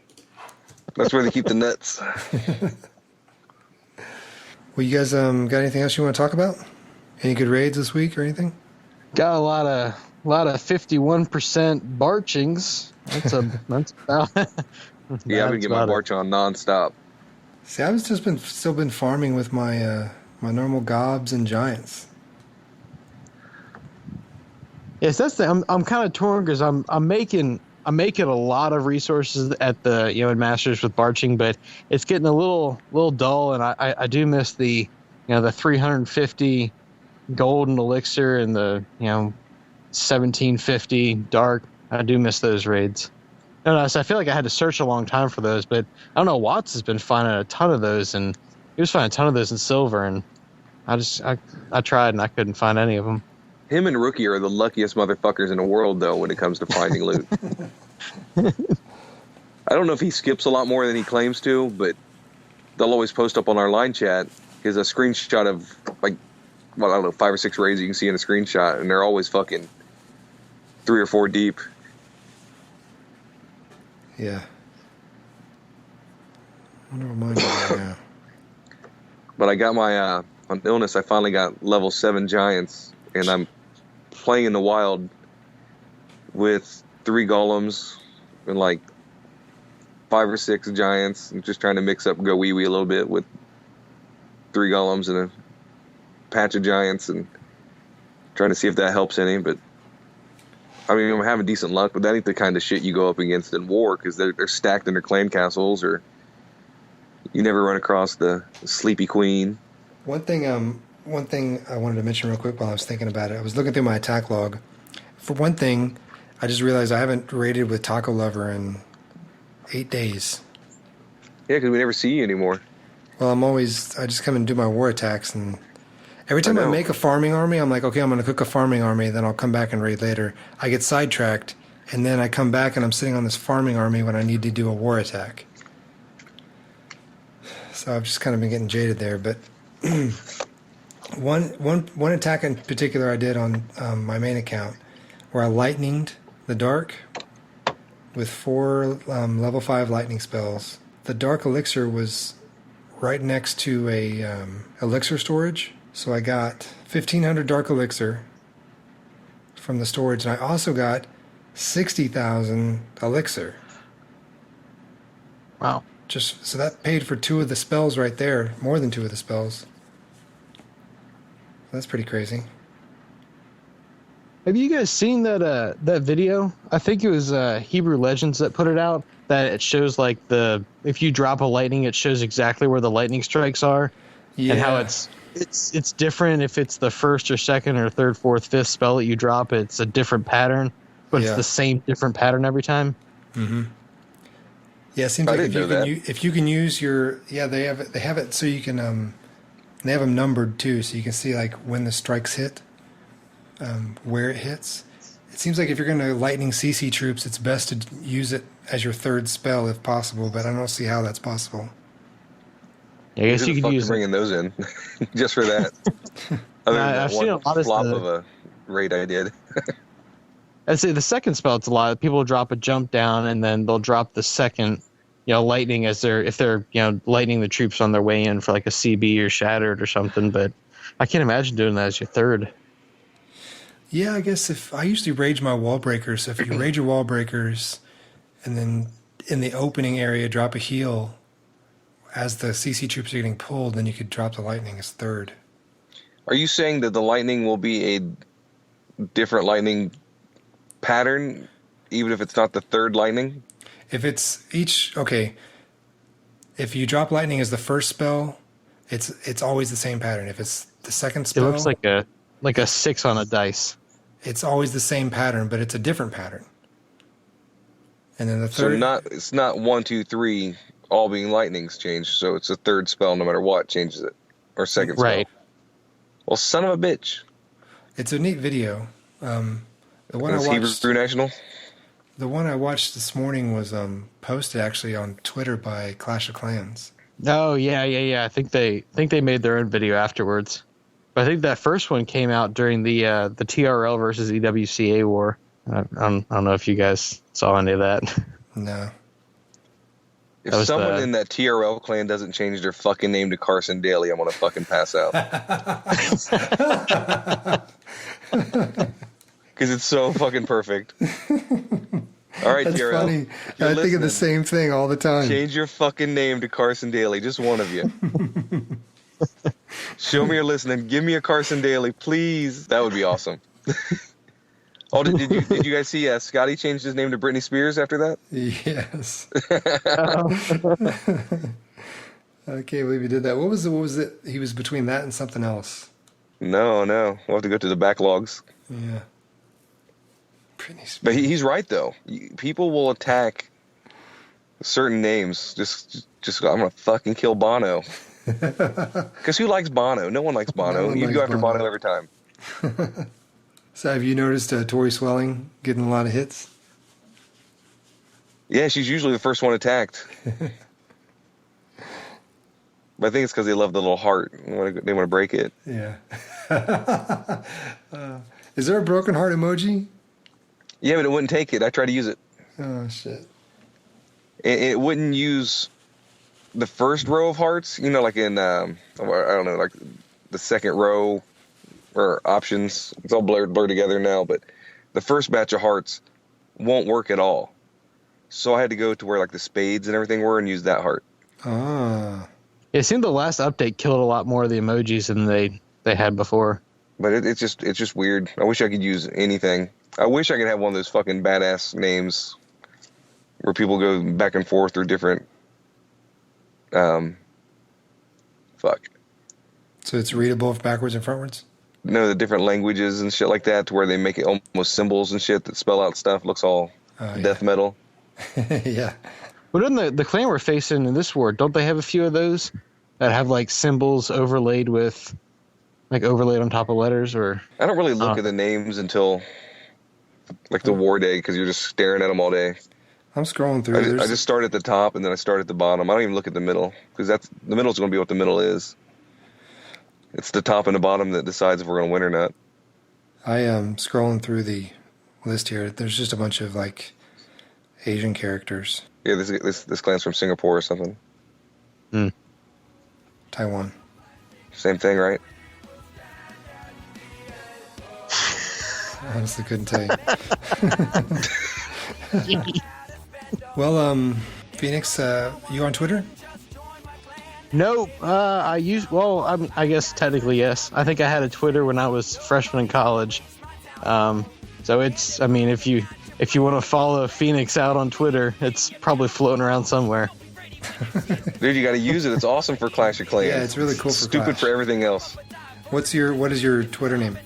S2: That's where they keep the nuts.
S1: Well, you guys got anything else you want to talk about? Any good raids this week or anything?
S5: Got a lot of 51% barchings. That's about.
S2: Yeah, I've been getting my barch on nonstop.
S1: See, I've still been farming with my my normal gobs and giants.
S5: Yes, that's the. I'm kind of torn because I'm making a lot of resources at the in Masters with barching, but it's getting a little dull, and I do miss the the 350 golden elixir and the 1750 dark. I do miss those raids. No, so I feel like I had to search a long time for those, but I don't know. Watts has been finding a ton of those, and he was finding a ton of those in silver, and I tried and I couldn't find any of them.
S2: Him and Rookie are the luckiest motherfuckers in the world, though, when it comes to finding loot. I don't know if he skips a lot more than he claims to, but they'll always post up on our line chat is a screenshot of, like, well, I don't know, 5 or 6 raids you can see in a screenshot, and they're always fucking 3 or 4 deep.
S1: Yeah. I wonder what mine is right now.
S2: But I got my on Illnist. I finally got level 7 giants, and I'm playing in the wild with 3 golems and like 5 or 6 giants. I'm just trying to mix up go wee wee a little bit with 3 golems and a patch of giants, and trying to see if that helps any. But I mean, I'm having decent luck, but that ain't the kind of shit you go up against in war, because they're stacked in their clan castles, or you never run across the Sleepy Queen.
S1: One thing I wanted to mention real quick while I was thinking about it. I was looking through my attack log. For one thing, I just realized I haven't raided with Taco Lover in 8 days.
S2: Yeah, because we never see you anymore.
S1: Well, I just come and do my war attacks, and every time I make a farming army, I'm like, okay, I'm going to cook a farming army, then I'll come back and raid later. I get sidetracked, and then I come back and I'm sitting on this farming army when I need to do a war attack. So I've just kind of been getting jaded there, but one attack in particular I did on my main account, where I lightninged the dark with 4 level 5 lightning spells. The dark elixir was right next to a elixir storage, so I got 1,500 dark elixir from the storage, and I also got 60,000 elixir.
S5: Wow.
S1: Just so that paid for 2 of the spells right there, more than 2 of the spells. That's pretty crazy.
S5: Have you guys seen that video? I think it was Hebrew Legends that put it out. That it shows like if you drop a lightning, it shows exactly where the lightning strikes are, and how it's different if it's the first or second or third, fourth, fifth spell that you drop. It's a different pattern, but it's the same different pattern every time.
S1: Mm-hmm. Yeah, it seems like if you can use your they have it so you can they have them numbered too, so you can see like when the strikes hit, where it hits. It seems like if you're going to lightning CC troops, it's best to use it as your third spell if possible, but I don't see how that's possible.
S5: Yeah, I guess you could use
S2: bringing those in just for that. Other than
S5: I've
S2: that
S5: seen a lot of
S2: flop of a raid I did.
S5: I'd say the second spell, it's a lot. People drop a jump down, and then they'll drop the second, lightning if they're lightning the troops on their way in for like a CB or shattered or something. But I can't imagine doing that as your third.
S1: Yeah, I guess if I usually rage my wall breakers. So if you rage your wall breakers, and then in the opening area drop a heal as the CC troops are getting pulled, then you could drop the lightning as third.
S2: Are you saying that the lightning will be a different lightning pattern, even if it's not the third lightning?
S1: If it's if you drop lightning as the first spell, it's always the same pattern. If it's the second spell,
S5: it looks like a 6 on a dice.
S1: It's always the same pattern, but it's a different pattern. And then the third,
S2: so it's not 1, 2, 3 all being lightnings changed. So it's a third spell, no matter what changes it, or second spell.
S5: Right.
S2: Well, son of a bitch.
S1: It's a neat video. The one I watched,
S2: Hebrew National.
S1: The one I watched this morning was posted actually on Twitter by Clash of Clans.
S5: Oh yeah. I think they made their own video afterwards. But I think that first one came out during the TRL versus EWCA war. I don't know if you guys saw any of that.
S1: No.
S2: If someone in that TRL clan doesn't change their fucking name to Carson Daly, I'm gonna fucking pass out. Because it's so fucking perfect. All right,
S1: That's
S2: TRL.
S1: funny. I think of the same thing all the time.
S2: Change your fucking name to Carson Daly. Just one of you. Show me you're listening. Give me a Carson Daly, please. That would be awesome. Oh, did you guys see Scotty changed his name to Britney Spears after that?
S1: Yes. I can't believe he did that. What was it? He was between that and something else.
S2: No. We'll have to go to the backlogs.
S1: Yeah. Britney Spears.
S2: But he's right, though. People will attack certain names. Just I'm going to fucking kill Bono. Because who likes Bono? No one likes Bono. You go after Bono every time.
S1: So have you noticed Tori Swelling getting a lot of hits?
S2: Yeah, she's usually the first one attacked. But I think it's because they love the little heart. They want to break it.
S1: Yeah. Is there a broken heart emoji?
S2: Yeah, but it wouldn't take it. I tried to use it.
S1: Oh, shit.
S2: It wouldn't use the first row of hearts, you know, like in I don't know, like the second row or options. It's all blurred together now, but the first batch of hearts won't work at all. So I had to go to where like the spades and everything were and use that heart.
S1: Ah.
S5: It seemed the last update killed a lot more of the emojis than they had before.
S2: But it's just weird. I wish I could use anything. I wish I could have one of those fucking badass names where people go back and forth through different fuck.
S1: So it's readable backwards and frontwards?
S2: No, the different languages and shit like that, to where they make it almost symbols and shit that spell out stuff. Looks all death metal.
S1: Yeah.
S5: But in the clan we're facing in this war, don't they have a few of those that have like symbols overlaid with, like overlaid on top of letters? Or
S2: I don't really look at the names until like the war day, because you're just staring at them all day.
S1: I'm scrolling through.
S2: I just start at the top and then I start at the bottom. I don't even look at the middle, because the middle's going to be what the middle is. It's the top and the bottom that decides if we're going to win or not.
S1: I am scrolling through the list here. There's just a bunch of like Asian characters.
S2: Yeah, this clan's from Singapore or something.
S1: Taiwan.
S2: Same thing, right?
S1: Honestly, couldn't tell you. Well, Fhoenyx, you on Twitter?
S5: no, I guess technically yes. I think I had a Twitter when I was freshman in college. So it's, I mean, if you want to follow Fhoenyx out on Twitter, it's probably floating around somewhere.
S2: Dude, you got to use it. It's awesome for Clash of Clans.
S1: Yeah, it's really cool for
S2: Stupid
S1: Clash.
S2: for everything else.
S1: What is your Twitter name?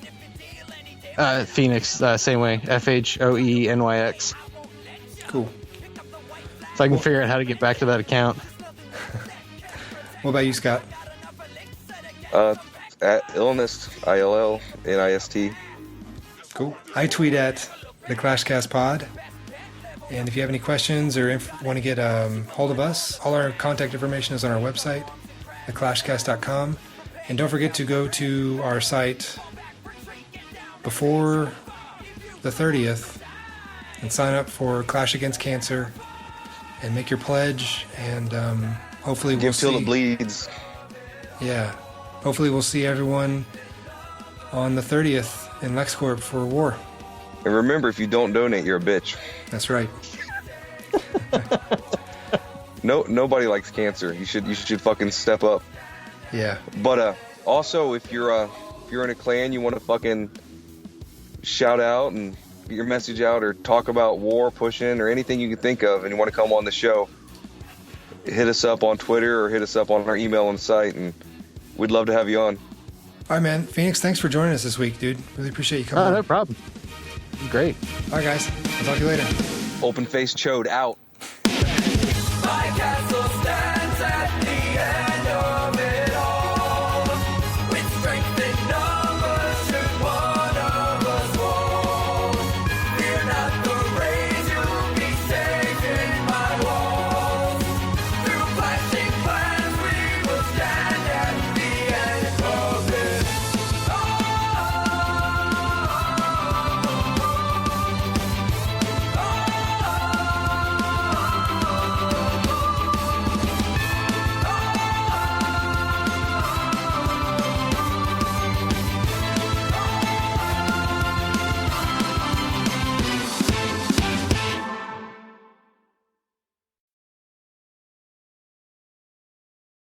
S5: Fhoenyx, same way. Fhoenyx.
S1: Cool.
S5: So I can figure out how to get back to that account.
S1: What about you, Scott?
S2: At Illnist, ILLNIST.
S1: Cool. I tweet at the ClashCast Pod. And if you have any questions or want to get hold of us, all our contact information is on our website, theclashcast.com. And don't forget to go to our site before the 30th and sign up for Clash Against Cancer and make your pledge. And hopefully we'll
S2: Give
S1: see.
S2: till it bleeds.
S1: Yeah. Hopefully we'll see everyone on the 30th in Lexcorp for war.
S2: And remember, if you don't donate, you're a bitch.
S1: That's right.
S2: Nobody likes cancer. You should fucking step up.
S1: Yeah.
S2: But also, if you're in a clan, you want to fucking shout out and get your message out, or talk about war, pushing, or anything you can think of, and you want to come on the show, hit us up on Twitter or hit us up on our email on the site, and we'd love to have you on.
S1: All right, man. Fhoenyx, thanks for joining us this week, dude. Really appreciate you coming.
S5: No problem. Great.
S1: All right, guys. I'll talk to you later.
S2: Open face Chode out.